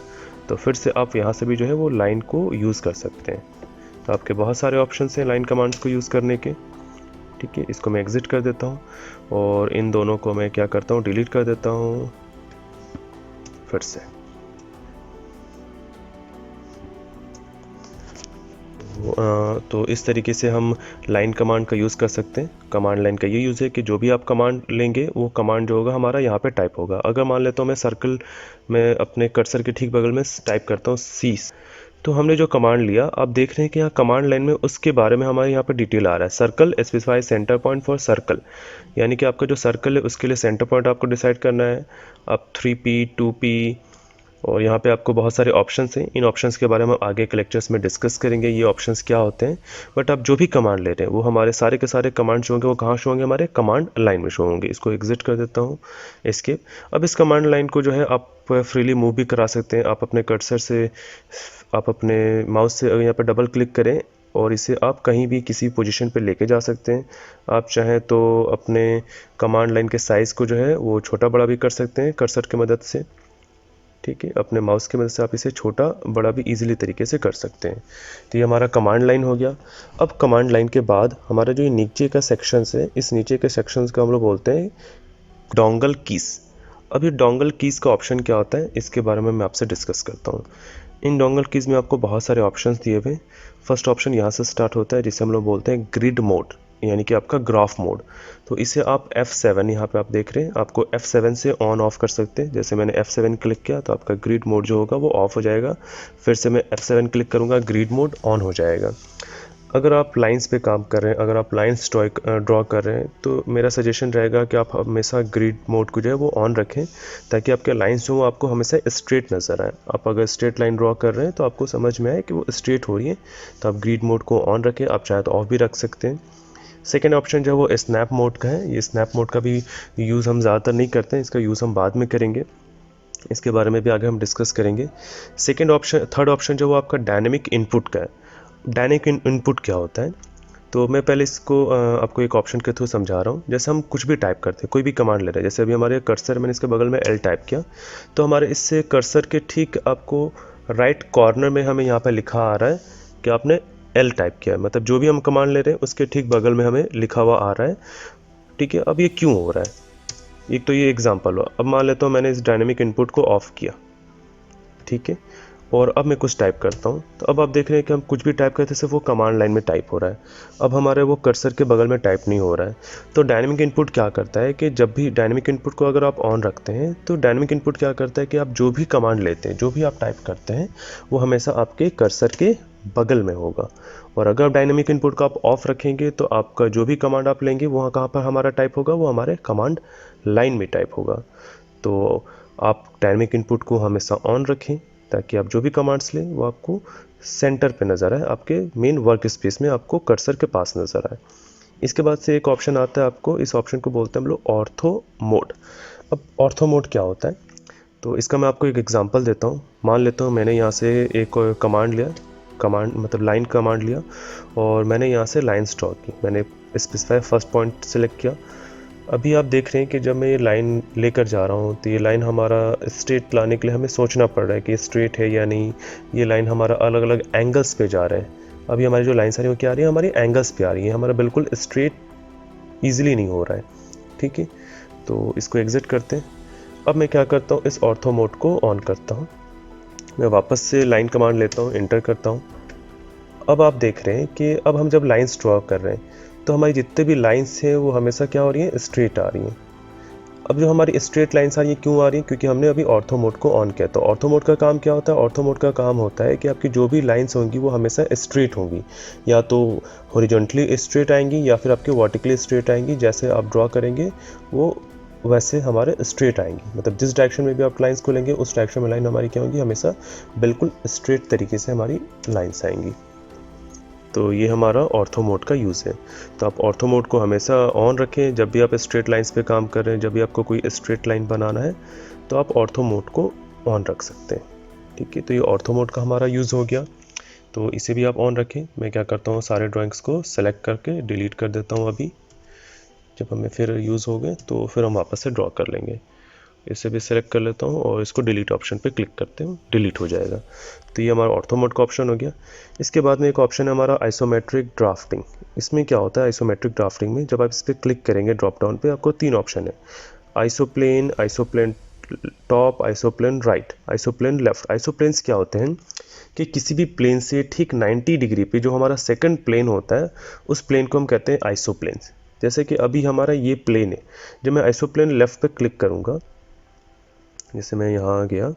तो फिर से आप यहाँ से भी जो है वो लाइन को यूज़ कर सकते हैं। तो आपके बहुत सारे ऑप्शन हैं लाइन कमांड्स को यूज़ करने के। ठीक है, इसको मैं एग्जिट कर देता हूँ और इन दोनों को मैं क्या करता हूँ, डिलीट कर देता हूँ फिर से। तो इस तरीके से हम लाइन कमांड का यूज़ कर सकते हैं। कमांड लाइन का ये यूज़ है कि जो भी आप कमांड लेंगे वो कमांड जो होगा हमारा यहाँ पे टाइप होगा। अगर मान लेता हूँ मैं सर्कल में अपने कर्सर के ठीक बगल में टाइप करता हूँ सीस, तो हमने जो कमांड लिया आप देख रहे हैं कि यहाँ कमांड लाइन में उसके बारे में हमारे यहाँ पे डिटेल आ रहा है। Circle specify centre point for circle, यानी कि आपका जो सर्कल है उसके लिए सेंटर पॉइंट आपको डिसाइड करना है। आप 3P 2P, और यहाँ पे आपको बहुत सारे ऑप्शंस हैं। इन ऑप्शंस के बारे में हम आगे के लेक्चर्स में डिस्कस करेंगे ये ऑप्शंस क्या होते हैं। बट आप जो भी कमांड ले रहे हैं वो हमारे सारे के सारे कमांड जो होंगे वो कहाँ शो होंगे, हमारे कमांड लाइन में शो होंगे। इसको एग्जिट कर देता हूँ, एस्केप। अब इस कमांड लाइन को जो है आप फ्रीली मूव भी करा सकते हैं। आप अपने कर्सर से, आप अपने माउस से यहाँ पर डबल क्लिक करें और इसे आप कहीं भी किसी पोजीशन पे लेके जा सकते हैं। आप चाहें तो अपने कमांड लाइन के साइज़ को जो है वो छोटा बड़ा भी कर सकते हैं कर्सर की मदद से। ठीक है, अपने माउस की मदद से आप इसे छोटा बड़ा भी इजीली तरीके से कर सकते हैं। तो ये हमारा कमांड लाइन हो गया। अब कमांड लाइन के बाद हमारा जो नीचे का सेक्शंस है, इस नीचे के सेक्शंस को हम लोग बोलते हैं डोंगल कीज़। अब ये डोंगल कीज़ का ऑप्शन क्या होता है इसके बारे में मैं आपसे डिस्कस करता हूँ। इन डोंगल कीज़ में आपको बहुत सारे ऑप्शंस दिए हुए। फर्स्ट ऑप्शन यहाँ से स्टार्ट होता है जिसे हम लोग बोलते हैं ग्रिड मोड, यानी कि आपका ग्राफ मोड। तो इसे आप F7, यहाँ पे आप देख रहे हैं, आपको F7 से ऑन ऑफ कर सकते हैं। जैसे मैंने F7 क्लिक किया तो आपका ग्रिड मोड जो होगा वो ऑफ हो जाएगा। फिर से मैं F7 क्लिक करूँगा, ग्रिड मोड ऑन हो जाएगा। अगर आप लाइंस पे काम कर रहे हैं, अगर आप लाइंस ड्रॉ कर रहे हैं, तो मेरा सजेशन रहेगा कि आप हमेशा ग्रिड मोड को जो है वो ऑन रखें, ताकि आपके लाइंस जो आपको हमेशा स्ट्रेट नज़र आए। आप अगर स्ट्रेट लाइन ड्रॉ कर रहे हैं तो आपको समझ में आए कि वो स्ट्रेट हो रही है, तो आप ग्रिड मोड को ऑन रखें। आप चाहे तो ऑफ भी रख सकते हैं। सेकेंड ऑप्शन जो है वो स्नैप मोड का है। ये स्नैप मोड का भी यूज़ हम ज़्यादातर नहीं करते हैं, इसका यूज़ हम बाद में करेंगे। इसके बारे में भी आगे हम डिस्कस करेंगे। सेकेंड ऑप्शन, थर्ड ऑप्शन जो वो आपका डायनेमिक इनपुट का है। डायनेमिक इनपुट क्या होता है, तो मैं पहले इसको आपको एक ऑप्शन के थ्रू समझा रहा हूँ। जैसे हम कुछ भी टाइप करते हैं, कोई भी कमांड ले रहे हैं, जैसे अभी हमारे कर्सर, मैंने इसके बगल में L टाइप किया, तो हमारे इससे कर्सर के ठीक आपको राइट कॉर्नर में हमें यहाँ पर लिखा आ रहा है कि आपने L टाइप किया है, मतलब जो भी हम कमांड ले रहे हैं उसके ठीक बगल में हमें लिखा हुआ आ रहा है। ठीक है, अब ये क्यों हो रहा है, एक तो ये एग्जाम्पल हुआ। अब मान लेता हूँ मैंने इस डायनेमिक इनपुट को ऑफ किया, ठीक है, और अब मैं कुछ टाइप करता हूँ, तो अब आप देख रहे हैं कि हम कुछ भी टाइप करते हैं सिर्फ वो कमांड लाइन में टाइप हो रहा है। अब हमारे वो कर्सर के बगल में टाइप नहीं हो रहा है। तो डायनेमिक इनपुट क्या करता है कि जब भी डायनेमिक इनपुट को अगर आप ऑन रखते हैं, तो डायनेमिक इनपुट क्या करता है कि आप जो भी कमांड लेते हैं, जो भी आप टाइप करते हैं, वो हमेशा आपके कर्सर के बगल में होगा। और अगर आप डायनेमिक इनपुट को आप ऑफ रखेंगे, तो आपका जो भी कमांड आप लेंगे वहाँ कहाँ पर हमारा टाइप होगा, वो हमारे कमांड लाइन में टाइप होगा। तो आप डायनेमिक इनपुट को हमेशा ऑन रखें ताकि आप जो भी कमांड्स लें वो आपको सेंटर पे नज़र आए, आपके मेन वर्क स्पेस में आपको कर्सर के पास नज़र आए। इसके बाद से एक ऑप्शन आता है आपको, इस ऑप्शन को बोलते हैं हम लोग ऑर्थो मोड। अब ऑर्थो मोड क्या होता है, तो इसका मैं आपको एक एग्जांपल देता हूँ। मान लेता हूँ मैंने यहाँ से एक कमांड लिया, कमांड मतलब लाइन कमांड लिया, और मैंने यहाँ से लाइन्स ड्रॉ की। मैंने स्पेसिफाई फर्स्ट पॉइंट सेलेक्ट किया। अभी आप देख रहे हैं कि जब मैं ये लाइन लेकर जा रहा हूँ, तो ये लाइन हमारा स्ट्रेट लाने के लिए हमें सोचना पड़ रहा है कि स्ट्रेट है या नहीं। ये लाइन हमारा अलग अलग एंगल्स पे जा रहे हैं। अभी हमारी जो लाइन्स आ रही है वो क्या आ रही है, हमारी एंगल्स पे आ रही है, हमारा बिल्कुल स्ट्रेट ईजिली नहीं हो रहा है। ठीक है, तो इसको एग्जिट करते हैं। अब मैं क्या करता हूँ, इस ऑर्थो मोड को ऑन करता हूँ। मैं वापस से लाइन कमांड लेता हूँ, इंटर करता हूँ। अब आप देख रहे हैं कि अब हम जब लाइन्स ड्रॉ कर रहे हैं, तो हमारी जितने भी लाइन्स हैं वो हमेशा क्या हो रही हैं, स्ट्रेट आ रही हैं। अब जो हमारी स्ट्रेट लाइन्स आ रही हैं, क्यों आ रही हैं, क्योंकि हमने अभी ऑर्थो मोड को ऑन किया। तो ऑर्थो मोड का काम क्या होता है, ऑर्थो मोड का काम होता है कि आपकी जो भी लाइन्स होंगी वो हमेशा स्ट्रेट होंगी, या तो हॉरिजॉन्टली स्ट्रेट आएंगी या फिर आपके वर्टिकली स्ट्रेट आएंगी। जैसे आप ड्रॉ करेंगे वो वैसे हमारे स्ट्रेट आएंगी, मतलब जिस डायरेक्शन में भी आप लाइन्स को लेंगे उस डायरेक्शन में लाइन हमारी क्या होंगी, हमेशा बिल्कुल स्ट्रेट तरीके से हमारी लाइन्स आएंगी। तो ये हमारा ऑर्थो मोड का यूज़ है। तो आप ऑर्थो मोड को हमेशा ऑन रखें जब भी आप स्ट्रेट लाइंस पे काम कर रहे हैं। जब भी आपको कोई स्ट्रेट लाइन बनाना है तो आप ऑर्थो मोड को ऑन रख सकते हैं। ठीक है, तो ये ऑर्थो मोड का हमारा यूज़ हो गया, तो इसे भी आप ऑन रखें। मैं क्या करता हूँ, सारे ड्राइंग्स को सेलेक्ट करके डिलीट कर देता हूँ। अभी जब हमें फिर यूज़ हो गए तो फिर हम वापस से ड्रॉ कर लेंगे। इसे भी सेलेक्ट कर लेता हूँ और इसको डिलीट ऑप्शन पे क्लिक करते हैं, डिलीट हो जाएगा। तो ये हमारा ऑर्थो मोड का ऑप्शन हो गया। इसके बाद में एक ऑप्शन है हमारा आइसोमेट्रिक ड्राफ्टिंग। इसमें क्या होता है, आइसोमेट्रिक ड्राफ्टिंग में जब आप इस पर क्लिक करेंगे ड्रॉप डाउन पे, आपको 3 ऑप्शन है, आइसोप्लेन, आइसोप्लेन टॉप, आइसोप्लेन राइट, आइसोप्लेन लेफ्ट। आइसोप्लेन्स क्या होते हैं कि किसी भी प्लेन से ठीक 90 डिग्री पे जो हमारा सेकंड प्लेन होता है, उस प्लेन को हम कहते हैं आइसोप्लेन्स। जैसे कि अभी हमारा ये प्लेन है, जब मैं आइसोप्लेन लेफ्ट पे क्लिक करूँगा, जैसे मैं यहाँ गया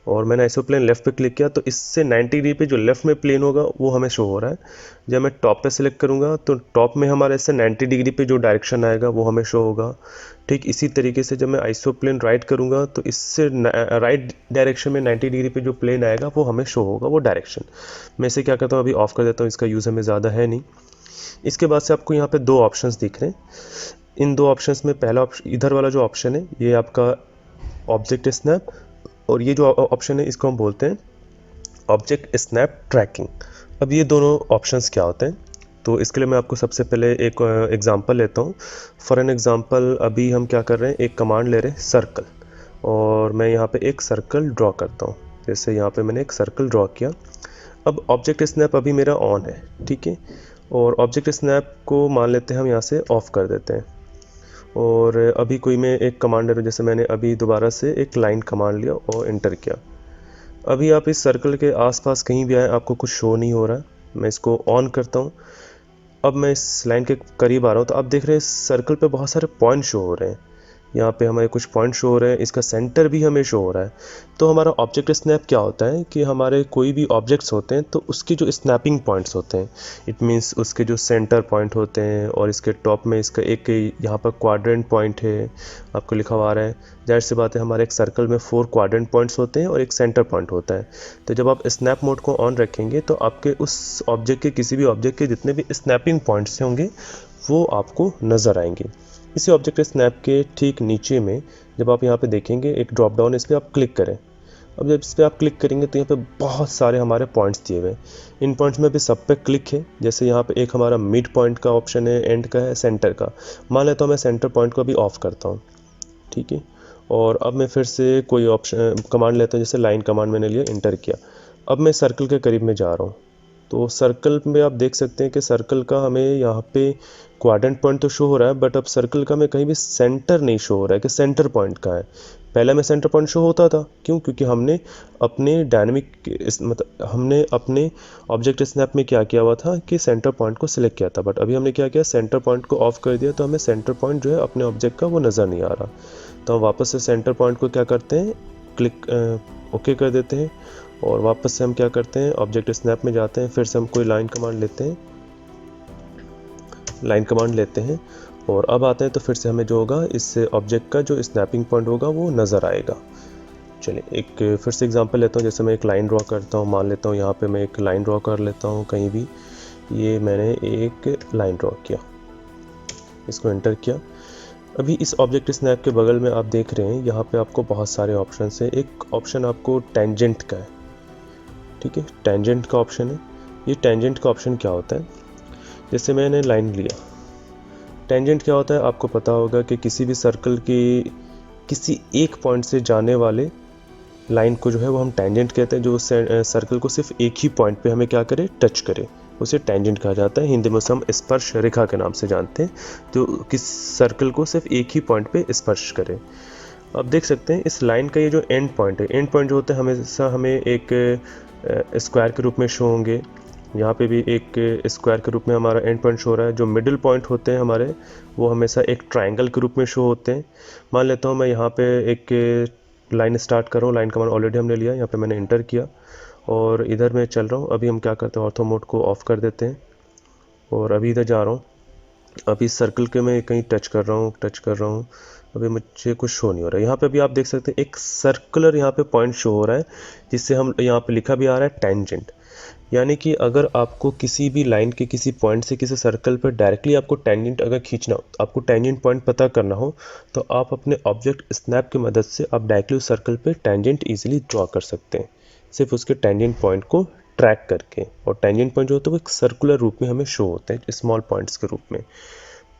और मैंने आइसोप्लेन लेफ्ट पे क्लिक किया, तो इससे 90 डिग्री पे जो लेफ्ट में प्लेन होगा वो हमें शो हो रहा है। जब मैं टॉप पे सिलेक्ट करूँगा तो टॉप में हमारे इससे 90 डिग्री पे जो डायरेक्शन आएगा वो हमें शो होगा। ठीक इसी तरीके से जब मैं आइसोप्लेन राइट करूँगा तो इससे राइट डायरेक्शन में 90 डिग्री पे जो प्लेन आएगा वो हमें शो होगा, वो डायरेक्शन। मैं इसे क्या करता हूँ, अभी ऑफ कर देता हूँ, इसका यूज़ हमें ज़्यादा है नहीं। इसके बाद से आपको यहाँ पे 2 ऑप्शंस दिख रहे हैं। इन 2 ऑप्शंस में पहला ऑप्शन, इधर वाला जो ऑप्शन है ये आपका ऑब्जेक्ट स्नैप, और ये जो ऑप्शन है इसको हम बोलते हैं ऑब्जेक्ट स्नैप ट्रैकिंग। अब ये दोनों ऑप्शंस क्या होते हैं, तो इसके लिए मैं आपको सबसे पहले एक एग्जांपल लेता हूँ। फॉर एन एग्जांपल अभी हम क्या कर रहे हैं, एक कमांड ले रहे हैं सर्कल, और मैं यहाँ पे एक सर्कल ड्रॉ करता हूँ। जैसे यहाँ पे मैंने एक सर्कल ड्रॉ किया। अब ऑब्जेक्ट स्नैप अभी मेरा ऑन है, ठीक है, और ऑब्जेक्ट स्नैप को मान लेते हैं हम यहाँ से ऑफ कर देते हैं। और अभी कोई मैं एक कमांड ले रहा हूँ, जैसे मैंने अभी दोबारा से एक लाइन कमांड लिया और इंटर किया। अभी आप इस सर्कल के आसपास कहीं भी आए, आपको कुछ शो नहीं हो रहा है। मैं इसको ऑन करता हूँ। अब मैं इस लाइन के करीब आ रहा हूँ, तो आप देख रहे हैं इस सर्कल पे बहुत सारे पॉइंट शो हो रहे हैं। यहाँ पे हमें कुछ पॉइंट शो हो रहे हैं, इसका सेंटर भी हमें शो हो रहा है। तो हमारा ऑब्जेक्ट स्नैप क्या होता है कि हमारे कोई भी ऑब्जेक्ट्स होते हैं तो उसके जो स्नैपिंग पॉइंट्स होते हैं, इट मीन्स उसके जो सेंटर पॉइंट होते हैं, और इसके टॉप में इसका एक यहाँ पर क्वाड्रेंट पॉइंट है, आपको लिखा हुआ आ रहा है। जाहिर सी बात है, हमारे एक सर्कल में 4 क्वाड्रेंट पॉइंट्स होते हैं और एक सेंटर पॉइंट होता है। तो जब आप स्नैप मोड को ऑन रखेंगे तो आपके उस ऑब्जेक्ट के, किसी भी ऑब्जेक्ट के जितने भी स्नैपिंग पॉइंट्स होंगे वो आपको नज़र आएंगे। इसी ऑब्जेक्ट स्नैप के ठीक नीचे में जब आप यहाँ पे देखेंगे एक ड्रॉप डाउन, इस पर आप क्लिक करें। अब जब इस पर आप क्लिक करेंगे तो यहाँ पे बहुत सारे हमारे पॉइंट्स दिए हुए हैं। इन पॉइंट्स में भी सब पे क्लिक है। जैसे यहाँ पे एक हमारा मिड पॉइंट का ऑप्शन है, एंड का है, सेंटर का। मान लेता हूँ मैं सेंटर पॉइंट को भी ऑफ करता हूँ, ठीक है। और अब मैं फिर से कोई ऑप्शन कमांड लेता हूँ, जैसे लाइन कमांड मैंने लिया, इंटर किया। अब मैं सर्कल के करीब में जा रहा हूँ, तो सर्कल में आप देख सकते हैं कि सर्कल का हमें यहाँ पे क्वाड्रेंट पॉइंट तो शो हो रहा है, बट अब सर्कल का हमें कहीं भी सेंटर नहीं शो हो रहा है कि सेंटर पॉइंट कहाँ है। पहले में सेंटर पॉइंट शो होता था, क्यों? क्योंकि हमने अपने डायनेमिक मतलब हमने अपने ऑब्जेक्ट स्नैप में क्या किया हुआ था कि सेंटर पॉइंट को सिलेक्ट किया था, बट अभी हमने क्या किया, सेंटर पॉइंट को ऑफ कर दिया, तो हमें सेंटर पॉइंट जो है अपने ऑब्जेक्ट का वो नज़र नहीं आ रहा। तो हम वापस से सेंटर पॉइंट को क्या करते हैं, क्लिक ओके कर देते हैं, और वापस से हम क्या करते हैं, ऑब्जेक्ट स्नैप में जाते हैं, फिर से हम कोई लाइन कमांड लेते हैं, और अब आते हैं तो फिर से हमें जो होगा, इससे ऑब्जेक्ट का जो स्नैपिंग पॉइंट होगा वो नज़र आएगा। चलिए एक फिर से एग्जांपल लेता हूँ। जैसे मैं एक लाइन ड्रॉ करता हूँ, मान लेता हूँ यहाँ पे मैं एक लाइन ड्रॉ कर लेता हूँ कहीं भी। ये मैंने एक लाइन ड्रॉ किया, इसको एंटर किया। अभी इस ऑब्जेक्ट स्नैप के बगल में आप देख रहे हैं, यहाँ पे आपको बहुत सारे ऑप्शन है। एक ऑप्शन आपको टेंजेंट का है, ठीक है, टेंजेंट का ऑप्शन है। ये टेंजेंट का ऑप्शन क्या होता है, जैसे मैंने लाइन लिया, टेंजेंट क्या होता है आपको पता होगा कि किसी भी सर्कल के किसी एक पॉइंट से जाने वाले लाइन को जो है वो हम टेंजेंट कहते हैं। जो सर्कल को सिर्फ एक ही पॉइंट पे हमें क्या करे, टच करे, उसे टेंजेंट कहा जाता है। हिंदी में उसे हम स्पर्श रेखा के नाम से जानते हैं, तो किस सर्कल को सिर्फ एक ही पॉइंट पे स्पर्श करे। अब देख सकते हैं इस लाइन का ये जो एंड पॉइंट है, एंड पॉइंट जो होते हैं हमेशा हमें एक स्क्वायर के रूप में शो होंगे। यहाँ पे भी एक स्क्वायर के रूप में हमारा एंड पॉइंट शो हो रहा है। जो मिडिल पॉइंट होते हैं हमारे, वो हमेशा एक ट्रायंगल के रूप में शो होते हैं। मान लेता हूँ मैं यहाँ पे एक लाइन स्टार्ट कर रहा हूँ, लाइन कमांड ऑलरेडी हमने लिया, यहाँ पे मैंने इंटर किया और इधर मैं चल रहा हूँ। अभी हम क्या करते हैं, ऑर्थो मोड को ऑफ कर देते हैं और अभी इधर जा रहा हूँ। अभी सर्कल के मैं कहीं टच कर रहा हूँ, अभी मुझे कुछ शो नहीं हो रहा है। यहाँ पे भी आप देख सकते हैं एक सर्कुलर यहाँ पे पॉइंट शो हो रहा है, जिससे हम यहाँ पे लिखा भी आ रहा है टेंजेंट। यानी कि अगर आपको किसी भी लाइन के किसी पॉइंट से किसी सर्कल पर डायरेक्टली आपको टेंजेंट अगर खींचना हो, आपको टेंजेंट पॉइंट पता करना हो, तो आप अपने ऑब्जेक्ट स्नैप की मदद से आप डायरेक्टली उस सर्कल पे टेंजेंट इजीली ड्रॉ कर सकते हैं, सिर्फ उसके टेंजेंट पॉइंट को ट्रैक करके। और टेंजेंट पॉइंट जो होता है वो एक सर्कुलर रूप में हमें शो होते हैं, स्मॉल पॉइंट्स के रूप में।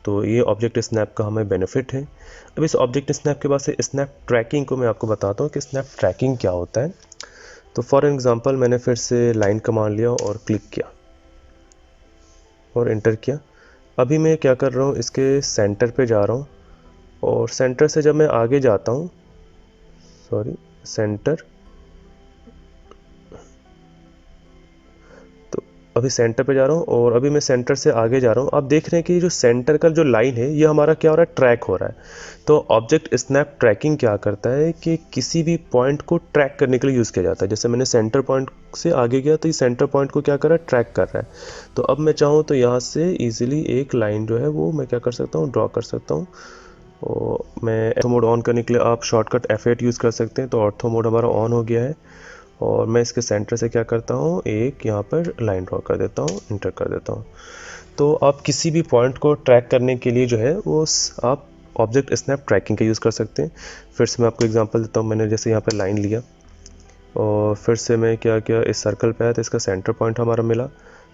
तो ये ऑब्जेक्ट स्नैप का हमें बेनिफिट है। अब इस ऑब्जेक्ट स्नैप के बाद से स्नैप ट्रैकिंग को मैं आपको बताता हूँ कि स्नैप ट्रैकिंग क्या होता है। तो फॉर एग्जांपल मैंने फिर से लाइन कमांड लिया और क्लिक किया और एंटर किया। अभी मैं क्या कर रहा हूँ, इसके सेंटर पे जा रहा हूँ और सेंटर से जब मैं आगे जाता हूँ, अभी सेंटर पे जा रहा हूँ और अभी मैं सेंटर से आगे जा रहा हूँ। आप देख रहे हैं कि जो सेंटर का जो लाइन है ये हमारा क्या हो रहा है, ट्रैक हो रहा है। तो ऑब्जेक्ट स्नैप ट्रैकिंग क्या करता है कि किसी भी पॉइंट को ट्रैक करने के लिए यूज़ किया जाता है। जैसे मैंने सेंटर पॉइंट से आगे गया तो ये सेंटर पॉइंट को क्या कर रहा है, ट्रैक कर रहा है। तो अब मैं चाहूँ तो यहाँ से ईजिली एक लाइन जो है वो मैं क्या कर सकता हूँ, ड्रॉ कर सकता हूँ। और मैं ऑर्थो मोड ऑन करने के लिए आप शॉर्टकट F8 यूज़ कर सकते हैं। तो ऑर्थो मोड हमारा ऑन हो गया है और मैं इसके सेंटर से क्या करता हूँ, एक यहाँ पर लाइन ड्रॉ कर देता हूँ, इंटर कर देता हूँ। तो आप किसी भी पॉइंट को ट्रैक करने के लिए जो है वो आप ऑब्जेक्ट स्नैप ट्रैकिंग का यूज़ कर सकते हैं। फिर से मैं आपको एग्जांपल देता हूँ। मैंने जैसे यहाँ पर लाइन लिया और फिर से मैं क्या किया, इस सर्कल पे आया तो इसका सेंटर पॉइंट हमारा मिला।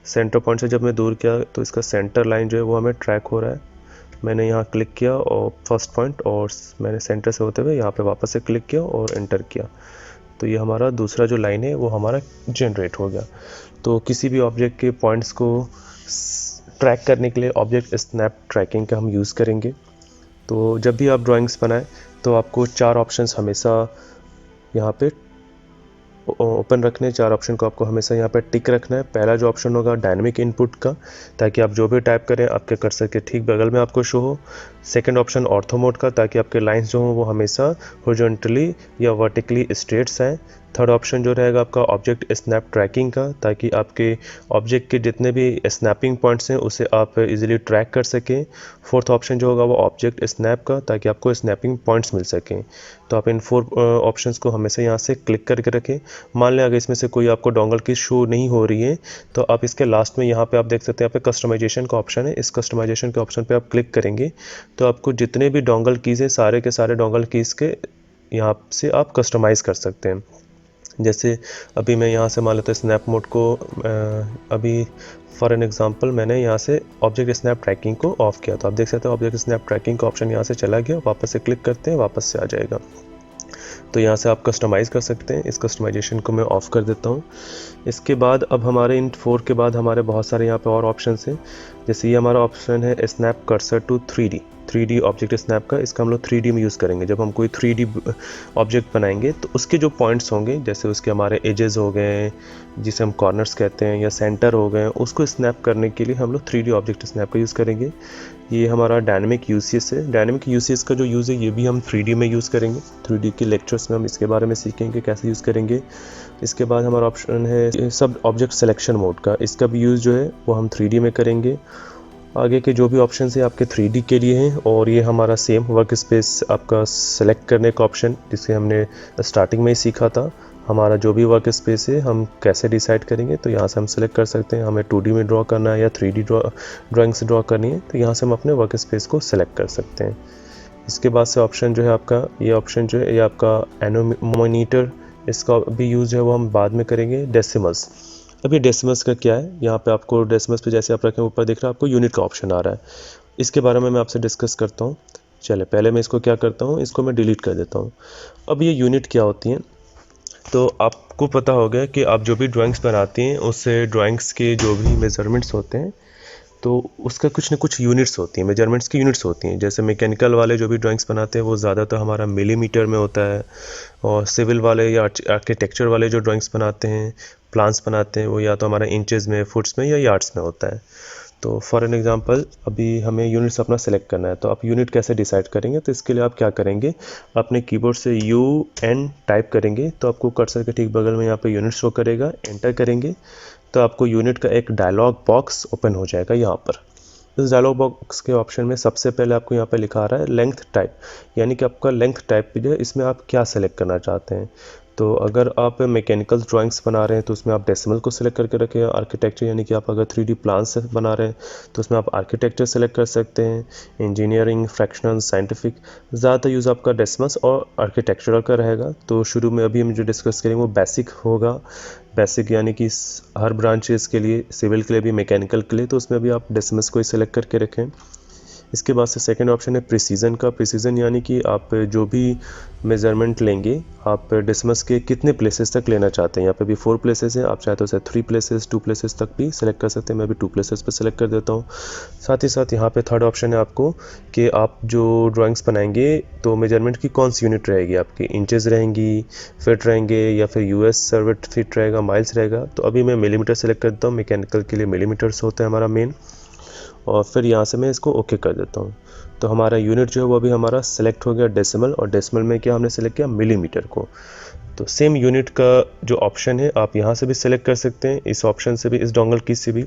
सेंटर पॉइंट से जब मैं दूर किया तो इसका सेंटर लाइन जो है वो हमें ट्रैक हो रहा है। मैंने यहाँ क्लिक किया और फर्स्ट पॉइंट, और मैंने सेंटर से होते हुए यहाँ पे वापस से क्लिक किया और एंटर किया। तो ये हमारा दूसरा जो लाइन है वो हमारा जनरेट हो गया। तो किसी भी ऑब्जेक्ट के पॉइंट्स को ट्रैक करने के लिए ऑब्जेक्ट स्नैप ट्रैकिंग का हम यूज़ करेंगे। तो जब भी आप ड्राइंग्स बनाएं तो आपको 4 ऑप्शंस हमेशा यहाँ पे ओपन रखने, 4 ऑप्शन को आपको हमेशा यहाँ पे टिक रखना है। पहला जो ऑप्शन होगा डायनेमिक इनपुट का, ताकि आप जो भी टाइप करें आपके कर्सर के ठीक बगल में आपको शो हो। सेकंड ऑप्शन ऑर्थो मोड का, ताकि आपके लाइंस जो हों वो हमेशा हॉरिजॉन्टली या वर्टिकली स्ट्रेट्स आएँ। थर्ड ऑप्शन जो रहेगा आपका ऑब्जेक्ट स्नैप ट्रैकिंग का, ताकि आपके ऑब्जेक्ट के जितने भी स्नैपिंग पॉइंट्स हैं उसे आप इजीली ट्रैक कर सकें। फोर्थ ऑप्शन जो होगा वो ऑब्जेक्ट स्नैप का, ताकि आपको स्नैपिंग पॉइंट्स मिल सकें। तो आप इन 4 ऑप्शंस को हमेशा यहाँ से क्लिक करके रखें। मान लें अगर इसमें से कोई आपको डोंगल की शो नहीं हो रही है तो आप इसके लास्ट में यहाँ पे आप देख सकते हैं यहाँ पे कस्टमाइजेशन का ऑप्शन है। इस कस्टमाइजेशन के ऑप्शन पे आप क्लिक करेंगे तो आपको जितने भी डोंगल कीज़ हैं सारे के सारे डोंगल कीज़ के यहाँ से आप कस्टमाइज़ कर सकते हैं। जैसे अभी मैं यहाँ से मान लेता हूँ स्नैप मोड को, अभी फॉर एन एग्जांपल मैंने यहाँ से ऑब्जेक्ट स्नैप ट्रैकिंग को ऑफ किया, तो आप देख सकते हैं ऑब्जेक्ट स्नैप ट्रैकिंग का ऑप्शन यहाँ से चला गया। वापस से क्लिक करते हैं, वापस से आ जाएगा। तो यहाँ से आप कस्टमाइज़ कर सकते हैं। इस कस्टमाइजेशन को मैं ऑफ़ कर देता हूँ। इसके बाद अब हमारे इन 4 के बाद हमारे बहुत सारे यहाँ पे और ऑप्शंस हैं। जैसे ये हमारा ऑप्शन है snap cursor to 3D object snap का। इसका हम लोग 3D में यूज़ करेंगे। जब हम कोई 3D ऑब्जेक्ट बनाएंगे तो उसके जो पॉइंट्स होंगे, जैसे उसके हमारे एजेस हो गए जिसे हम कॉर्नर्स कहते हैं, या सेंटर हो गए, उसको स्नैप करने के लिए हम लोग 3D ऑब्जेक्ट स्नैप का यूज़ करेंगे। ये हमारा डायनेमिक यूसीएस है। डायनेमिक यूसीएस का जो यूज़ है ये भी हम 3D में यूज़ करेंगे। 3D के लेक्चर्स में हम इसके बारे में सीखेंगे कैसे यूज़ करेंगे। इसके बाद हमारा ऑप्शन है सब ऑब्जेक्ट सिलेक्शन मोड का। इसका भी यूज़ जो है वो हम 3D में करेंगे। आगे के जो भी ऑप्शन है आपके 3D के लिए हैं। और ये हमारा सेम वर्क स्पेस आपका सेलेक्ट करने का ऑप्शन, जिसे हमने स्टार्टिंग में ही सीखा था। हमारा जो भी वर्क स्पेस है हम कैसे डिसाइड करेंगे, तो यहाँ से हम सेलेक्ट कर सकते हैं हमें 2D में ड्रॉ करना है या 3D ड्राइंग से ड्रॉ करनी है, तो यहाँ से हम अपने वर्क स्पेस को सेलेक्ट कर सकते हैं। इसके बाद से ऑप्शन जो है आपका, ये ऑप्शन जो है ये आपका एनोमीटर, इसका भी यूज़ है वो हम बाद में करेंगे। डेसिमल्स, अभी डेसिमल्स का क्या है, यहाँ पे आपको डेसिमल्स पे जैसे आप रखें ऊपर दिख रहा है आपको यूनिट का ऑप्शन आ रहा है। इसके बारे में मैं आपसे डिस्कस करता हूँ। चले पहले मैं इसको क्या करता हूँ, इसको मैं डिलीट कर देता हूँ। अब ये यूनिट क्या होती हैं, तो आपको पता होगा कि आप जो भी ड्राइंग्स बनाते हैं उससे ड्राइंग्स के जो भी मेज़रमेंट्स होते हैं तो उसका कुछ ना कुछ यूनिट्स होती हैं, मेजरमेंट्स की यूनिट्स होती हैं। जैसे मैकेनिकल वाले जो भी ड्राइंग्स बनाते हैं वो ज़्यादातर हमारा मिलीमीटर में होता है, और सिविल वाले या आर्किटेक्चर वाले जो ड्राइंग्स बनाते हैं, प्लान्स बनाते हैं, वो या तो हमारा इंचेस में, फुट्स में या यार्ड्स में होता है। तो फॉर एन एग्जांपल अभी हमें यूनिट्स अपना सेलेक्ट करना है, तो आप यूनिट कैसे डिसाइड करेंगे, तो इसके लिए आप क्या करेंगे, अपने कीबोर्ड से UN टाइप करेंगे तो आपको कर्सर के ठीक बगल में यहाँ पे यूनिट शो करेगा। एंटर करेंगे तो आपको यूनिट का एक डायलॉग बॉक्स ओपन हो जाएगा। यहाँ पर इस डायलॉग बॉक्स के ऑप्शन में सबसे पहले आपको यहाँ पे लिखा आ रहा है लेंथ टाइप, यानी कि आपका लेंथ टाइप जो है इसमें आप क्या सेलेक्ट करना चाहते हैं। तो अगर आप मैकेनिकल ड्राइंग्स बना रहे हैं तो उसमें आप डेसिमल को सिलेक्ट करके रखें। आर्किटेक्चर यानी कि आप अगर 3D प्लान से बना रहे हैं तो उसमें आप आर्किटेक्चर सेलेक्ट कर सकते हैं। इंजीनियरिंग, फ्रैक्शनल, साइंटिफिक, ज़्यादातर यूज़ आपका डेसिमल्स और आर्किटेक्चरल का रहेगा। तो शुरू में अभी हम जो डिस्कस करेंगे वो बेसिक होगा। बेसिक यानी कि हर ब्रांचेस के लिए, सिविल के लिए भी, मैकेनिकल के लिए, तो उसमें भी आप डेसिमल्स को ही सिलेक्ट करके रखें। इसके बाद से सेकंड ऑप्शन है प्रिसीजन का। प्रिसीजन यानी कि आप जो भी मेज़रमेंट लेंगे आप डेसिमल्स के कितने प्लेसेस तक लेना चाहते हैं। यहाँ पे भी 4 प्लेसेस हैं, आप चाहे तो उसे 3 प्लेसेस, 2 प्लेसेस तक भी सेलेक्ट कर सकते हैं। मैं भी 2 प्लेसेस पे सेलेक्ट कर देता हूँ। साथ ही साथ यहाँ पे थर्ड ऑप्शन है आपको कि आप जो ड्राइंग्स बनाएंगे तो मेजरमेंट की कौन सी यूनिट रहेगी आपकी, इंचेस रहेंगी, फिट रहेंगे, या फिर US सर्विट फीट रहेगा, माइल्स रहेगा। तो अभी मैं मिलीमीटर सेलेक्ट कर देता हूँ। मैकेनिकल के लिए मिलीमीटर्स होता है हमारा मेन, और फिर यहाँ से मैं इसको ओके कर देता हूँ। तो हमारा यूनिट जो है वो अभी हमारा सेलेक्ट हो गया डेसिमल, और डेसिमल में क्या हमने सेलेक्ट किया, मिलीमीटर को। तो सेम यूनिट का जो ऑप्शन है आप यहाँ से भी सिलेक्ट कर सकते हैं, इस ऑप्शन से भी, इस डोंगल की से भी।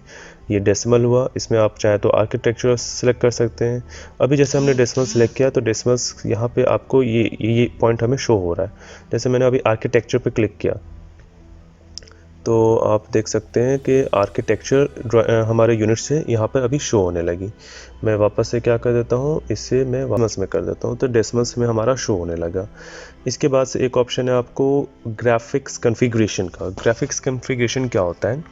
ये डेसिमल हुआ, इसमें आप चाहे तो आर्किटेक्चर सेलेक्ट कर सकते हैं। अभी जैसे हमने डेसिमल सेलेक्ट किया तो डेसिमल्स यहाँ पे आपको ये पॉइंट हमें शो हो रहा है। जैसे मैंने अभी आर्किटेक्चर पे क्लिक किया तो आप देख सकते हैं कि आर्किटेक्चर हमारे यूनिट से यहाँ पर अभी शो होने लगी। मैं वापस से क्या कर देता हूँ, इससे मैं डेसिमल्स में कर देता हूँ, तो डेसिमल्स में हमारा शो होने लगा। इसके बाद से एक ऑप्शन है आपको ग्राफिक्स कॉन्फ़िगरेशन का। ग्राफिक्स कॉन्फ़िगरेशन क्या होता है,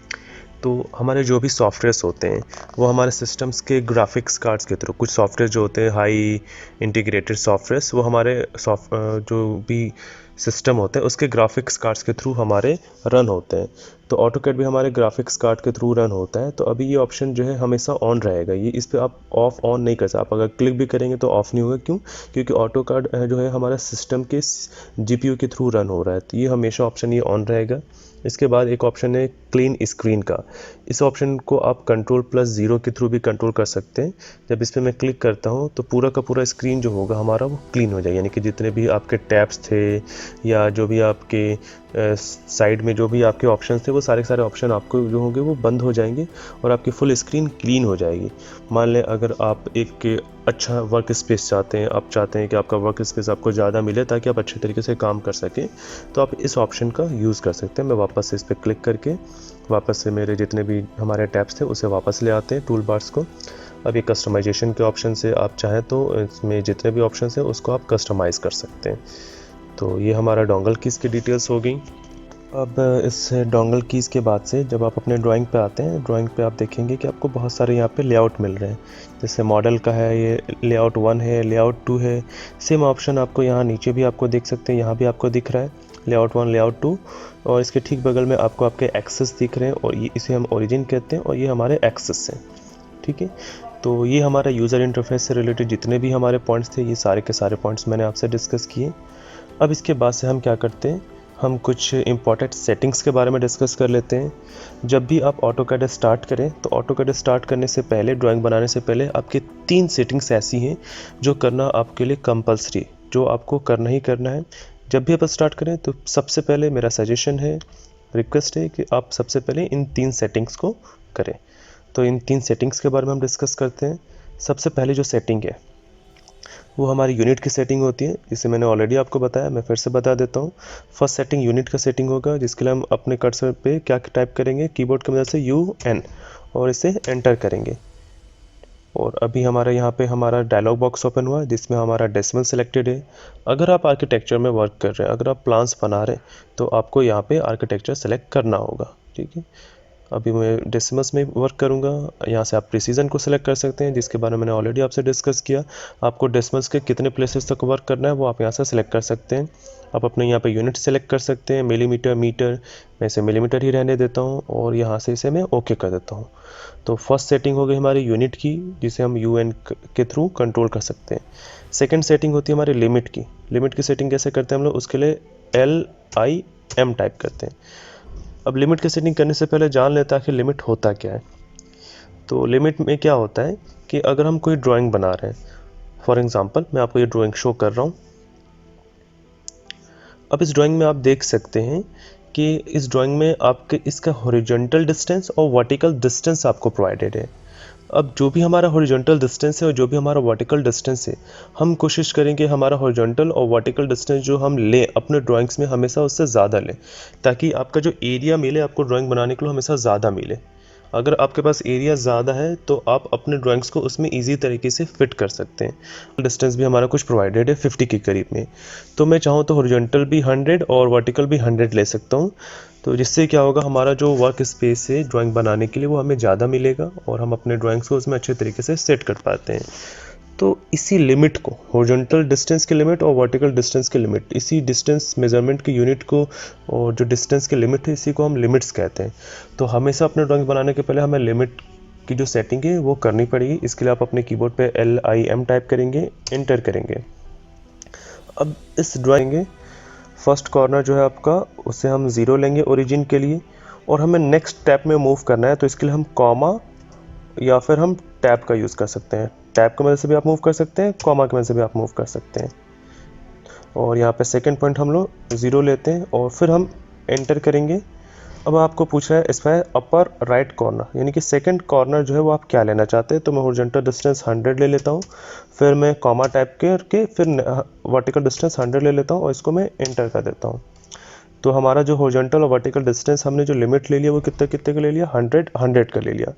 तो हमारे जो भी सॉफ्टवेयर्स होते हैं वो हमारे सिस्टम्स के ग्राफिक्स कार्ड्स के थ्रू, कुछ सॉफ्टवेयर जो होते हैं हाई इंटीग्रेटेड सॉफ्टवेयर्स, वो हमारे जो भी सिस्टम होते हैं उसके ग्राफिक्स कार्ड्स के थ्रू हमारे रन होते हैं। तो ऑटोकैड भी हमारे ग्राफिक्स कार्ड के थ्रू रन होता है। तो अभी ये ऑप्शन जो है हमेशा ऑन रहेगा, ये इस पर आप ऑफ ऑन नहीं कर सकते। आप अगर क्लिक भी करेंगे तो ऑफ नहीं होगा। क्यों? क्योंकि ऑटोकैड जो है हमारा सिस्टम के GPU के थ्रू रन हो रहा है, तो ये हमेशा ऑप्शन ये ऑन रहेगा। इसके बाद एक ऑप्शन है क्लीन स्क्रीन का। इस ऑप्शन को आप Ctrl+0 के थ्रू भी कंट्रोल कर सकते हैं। जब इस पर मैं क्लिक करता हूँ तो पूरा का पूरा स्क्रीन जो होगा हमारा वो क्लीन हो जाएगा, यानी कि जितने भी आपके टैब्स थे या जो भी आपके साइड में जो भी आपके ऑप्शन थे वो सारे ऑप्शन आपको जो होंगे वो बंद हो जाएंगे और आपकी फुल स्क्रीन क्लीन हो जाएगी। मान लें अगर आप एक अच्छा वर्क स्पेस चाहते हैं, आप चाहते हैं कि आपका वर्क स्पेस आपको ज़्यादा मिले ताकि आप अच्छे तरीके से काम कर सकें, तो आप इस ऑप्शन का यूज़ कर सकते हैं। मैं वापस से इस पर क्लिक करके वापस से मेरे जितने भी हमारे टैब्स थे उसे वापस ले आते हैं टूल बार्स को। अब ये कस्टमाइजेशन के ऑप्शन से आप चाहें तो इसमें जितने भी ऑप्शन हैं उसको आप कस्टमाइज़ कर सकते हैं। तो ये हमारा डोंगल कीज़ की डिटेल्स हो गई। अब इस डोंगल कीज़ के बाद से जब आप अपने ड्राइंग पे आते हैं, ड्राइंग पे आप देखेंगे कि आपको बहुत सारे यहाँ पे लेआउट मिल रहे हैं। जैसे मॉडल का है, ये लेआउट 1 है, लेआउट 2 है। सेम ऑप्शन आपको यहाँ नीचे भी आपको देख सकते हैं, यहाँ भी आपको दिख रहा है लेआउट 1, लेआउट 2, और इसके ठीक बगल में आपको आपके एक्सेस दिख रहे हैं और ये इसे हम ओरिजिन कहते हैं और ये हमारे एक्सेस हैं। ठीक है, तो ये हमारा यूज़र इंटरफेस से रिलेटेड जितने भी हमारे पॉइंट्स थे ये सारे के सारे पॉइंट्स मैंने आपसे डिस्कस किए। अब इसके बाद से हम क्या करते हैं, हम कुछ इंपॉर्टेंट सेटिंग्स के बारे में डिस्कस कर लेते हैं। जब भी आप ऑटोकैड स्टार्ट करें तो ऑटोकैड स्टार्ट करने से पहले, ड्राइंग बनाने से पहले आपके 3 सेटिंग्स ऐसी हैं जो करना आपके लिए कंपलसरी, जो आपको करना ही करना है। जब भी आप स्टार्ट करें तो सबसे पहले मेरा सजेशन है, रिक्वेस्ट है कि आप सबसे पहले इन 3 सेटिंग्स को करें। तो इन 3 सेटिंग्स के बारे में हम डिस्कस करते हैं। सबसे पहले जो सेटिंग है वो हमारी यूनिट की सेटिंग होती है, जिसे मैंने ऑलरेडी आपको बताया, मैं फिर से बता देता हूँ। फर्स्ट सेटिंग यूनिट का सेटिंग होगा, जिसके लिए हम अपने कर्सर पे क्या टाइप करेंगे, कीबोर्ड की मदद से UN और इसे एंटर करेंगे। और अभी हमारा यहाँ पे हमारा डायलॉग बॉक्स ओपन हुआ है जिसमें हमारा डेसिमल सिलेक्टेड है। अगर आप आर्किटेक्चर में वर्क कर रहे हैं, अगर आप प्लान्स बना रहे हैं तो आपको यहाँ पे आर्किटेक्चर सेलेक्ट करना होगा। ठीक है, अभी मैं डेसिमल्स में वर्क करूंगा। यहाँ से आप प्रिसीजन को सिलेक्ट कर सकते हैं, जिसके बारे में मैंने ऑलरेडी आपसे डिस्कस किया। आपको डेसिमल्स के कितने प्लेसेस तक वर्क करना है वो आप यहाँ से सिलेक्ट कर सकते हैं। आप अपने यहाँ पे यूनिट सेलेक्ट कर सकते हैं, मिलीमीटर, मीटर, मैं इसे मिलीमीटर ही रहने देता हूँ और यहाँ से इसे मैं ओके कर देता हूँ। तो फर्स्ट सेटिंग हो गई हमारी यूनिट की, जिसे हम UN के थ्रू कंट्रोल कर सकते हैं। सेकेंड सेटिंग होती है हमारी लिमिट की। लिमिट की सेटिंग कैसे करते हैं हम लोग, उसके लिए LIM टाइप करते हैं। अब लिमिट की सेटिंग करने से पहले जान लेते हैं आखिर लिमिट होता क्या है। तो लिमिट में क्या होता है कि अगर हम कोई ड्राइंग बना रहे हैं, फॉर एग्जांपल मैं आपको ये ड्राइंग शो कर रहा हूँ। अब इस ड्राइंग में आप देख सकते हैं कि इस ड्राइंग में आपके इसका हॉरिजॉन्टल डिस्टेंस और वर्टिकल डिस्टेंस आपको प्रोवाइडेड है। अब जो भी हमारा हॉरिजॉन्टल डिस्टेंस है और जो भी हमारा वर्टिकल डिस्टेंस है, हम कोशिश करेंगे हमारा हॉरिजॉन्टल और वर्टिकल डिस्टेंस जो हम लें अपने ड्राइंग्स में हमेशा उससे ज़्यादा लें, ताकि आपका जो एरिया मिले आपको ड्राइंग बनाने के लिए हमेशा ज़्यादा मिले। अगर आपके पास एरिया ज़्यादा है तो आप अपने ड्राइंग्स को उसमें ईजी तरीके से फिट कर सकते हैं। डिस्टेंस भी हमारा कुछ प्रोवाइडेड है 50 के करीब में, तो मैं चाहूँ तो हॉरिजॉन्टल भी 100 और वर्टिकल भी 100 ले सकता हूँ। तो जिससे क्या होगा, हमारा जो वर्क स्पेस है ड्राइंग बनाने के लिए वो हमें ज़्यादा मिलेगा और हम अपने ड्राइंग्स को उसमें अच्छे तरीके से सेट कर पाते हैं। तो इसी लिमिट को, हॉरिजॉन्टल डिस्टेंस की लिमिट और वर्टिकल डिस्टेंस की लिमिट, इसी डिस्टेंस मेजरमेंट की यूनिट को और जो डिस्टेंस की लिमिट है इसी को हम लिमिट्स कहते हैं। तो हमेशा अपने ड्राइंग बनाने के पहले हमें लिमिट की जो सेटिंग है वो करनी पड़ेगी। इसके लिए आप अपने कीबोर्ड पे LIM टाइप करेंगे, एंटर करेंगे। अब इस ड्राइंग फर्स्ट कॉर्नर जो है आपका उसे हम 0 लेंगे ओरिजिन के लिए और हमें नेक्स्ट टैब में मूव करना है, तो इसके लिए हम कॉमा या फिर हम टैब का यूज़ कर सकते हैं। टैब की मदद से भी आप मूव कर सकते हैं, कॉमा की मदद से भी आप मूव कर सकते हैं। और यहाँ पे सेकंड पॉइंट हम लोग 0 लेते हैं और फिर हम एंटर करेंगे। अब आपको पूछ रहा है इसमें अपर राइट कॉर्नर, यानी कि सेकंड कॉर्नर जो है वो आप क्या लेना चाहते हैं। तो मैं हॉरिजॉन्टल डिस्टेंस 100 ले लेता हूँ, फिर मैं कॉमा टाइप करके फिर वर्टिकल डिस्टेंस 100 ले लेता हूँ और इसको मैं एंटर कर देता हूँ। तो हमारा जो हॉरिजॉन्टल और वर्टिकल डिस्टेंस हमने जो लिमिट ले लिया वो कितने का ले लिया, 100 का ले लिया।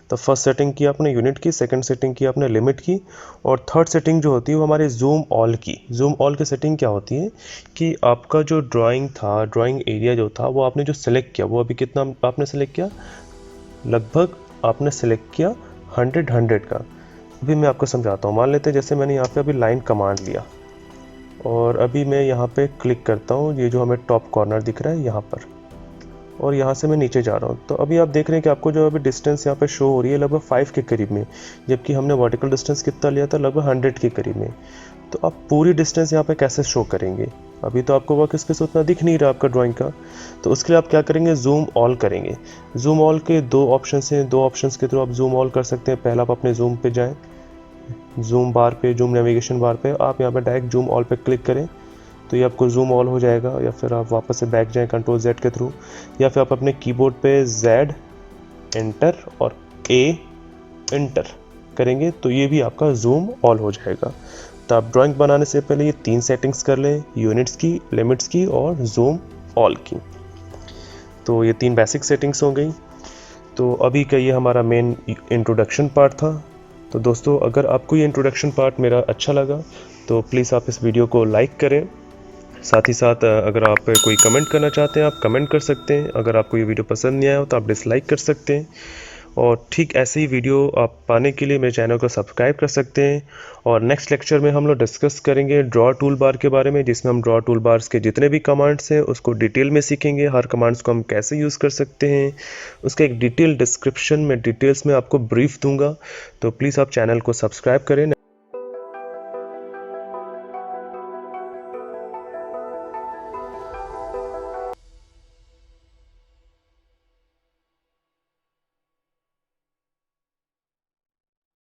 तो फर्स्ट सेटिंग की आपने यूनिट की, सेकंड सेटिंग की आपने लिमिट की और थर्ड सेटिंग जो होती है वो हमारी जूम ऑल की। जूम ऑल की सेटिंग क्या होती है कि आपका जो ड्राइंग था, ड्राइंग एरिया जो था वो आपने जो सेलेक्ट किया वो अभी कितना आपने सेलेक्ट किया, लगभग आपने सेलेक्ट किया 100 का। अभी मैं आपको समझाता हूँ। मान लेते हैं जैसे मैंने यहाँ पे अभी लाइन कमांड लिया और अभी मैं यहाँ पे क्लिक करता हूँ, ये जो हमें टॉप कॉर्नर दिख रहा है यहाँ पर, और यहाँ से मैं नीचे जा रहा हूँ। तो अभी आप देख रहे हैं कि आपको जो अभी डिस्टेंस यहाँ पे शो हो रही है लगभग 5 के करीब में, जबकि हमने वर्टिकल डिस्टेंस कितना लिया था, लगभग 100 के करीब में। तो आप पूरी डिस्टेंस यहाँ पे कैसे शो करेंगे, अभी तो आपको वर्क स्पेस उतना दिख नहीं रहा आपका ड्राइंग का, तो उसके लिए आप क्या करेंगे, जूम ऑल करेंगे। जूम ऑल के दो ऑप्शंस हैं, दो ऑप्शंस के थ्रू आप जूम ऑल कर सकते हैं। पहला आप अपने जूम पे जाएं, जूम बार पे, जूम नेविगेशन बार पे आप यहाँ पे डायरेक्ट जूम ऑल पे क्लिक करें तो ये आपको जूम ऑल हो जाएगा। या फिर आप वापस से बैक जाएं कंट्रोल Z के थ्रू, या फिर आप अपने कीबोर्ड पे Z एंटर और A एंटर करेंगे तो ये भी आपका जूम ऑल हो जाएगा। तो आप ड्राइंग बनाने से पहले ये 3 सेटिंग्स कर लें, यूनिट्स की, लिमिट्स की और जूम ऑल की। तो ये 3 बेसिक सेटिंग्स हो गई। तो अभी का ये हमारा मेन इंट्रोडक्शन पार्ट था। तो दोस्तों, अगर आपको ये इंट्रोडक्शन पार्ट मेरा अच्छा लगा तो प्लीज़ आप इस वीडियो को लाइक करें। साथ ही साथ अगर आप कोई कमेंट करना चाहते हैं आप कमेंट कर सकते हैं। अगर आपको ये वीडियो पसंद नहीं आया हो तो आप डिसलाइक कर सकते हैं। और ठीक ऐसे ही वीडियो आप पाने के लिए मेरे चैनल को सब्सक्राइब कर सकते हैं। और नेक्स्ट लेक्चर में हम लोग डिस्कस करेंगे ड्रॉ टूल बार के बारे में, जिसमें हम ड्रॉ टूल बार्स के जितने भी कमांड्स हैं उसको डिटेल में सीखेंगे। हर कमांड्स को हम कैसे यूज़ कर सकते हैं उसका एक डिटेल डिस्क्रिप्शन में डिटेल्स में आपको ब्रीफ दूंगा। तो प्लीज़ आप चैनल को सब्सक्राइब करें।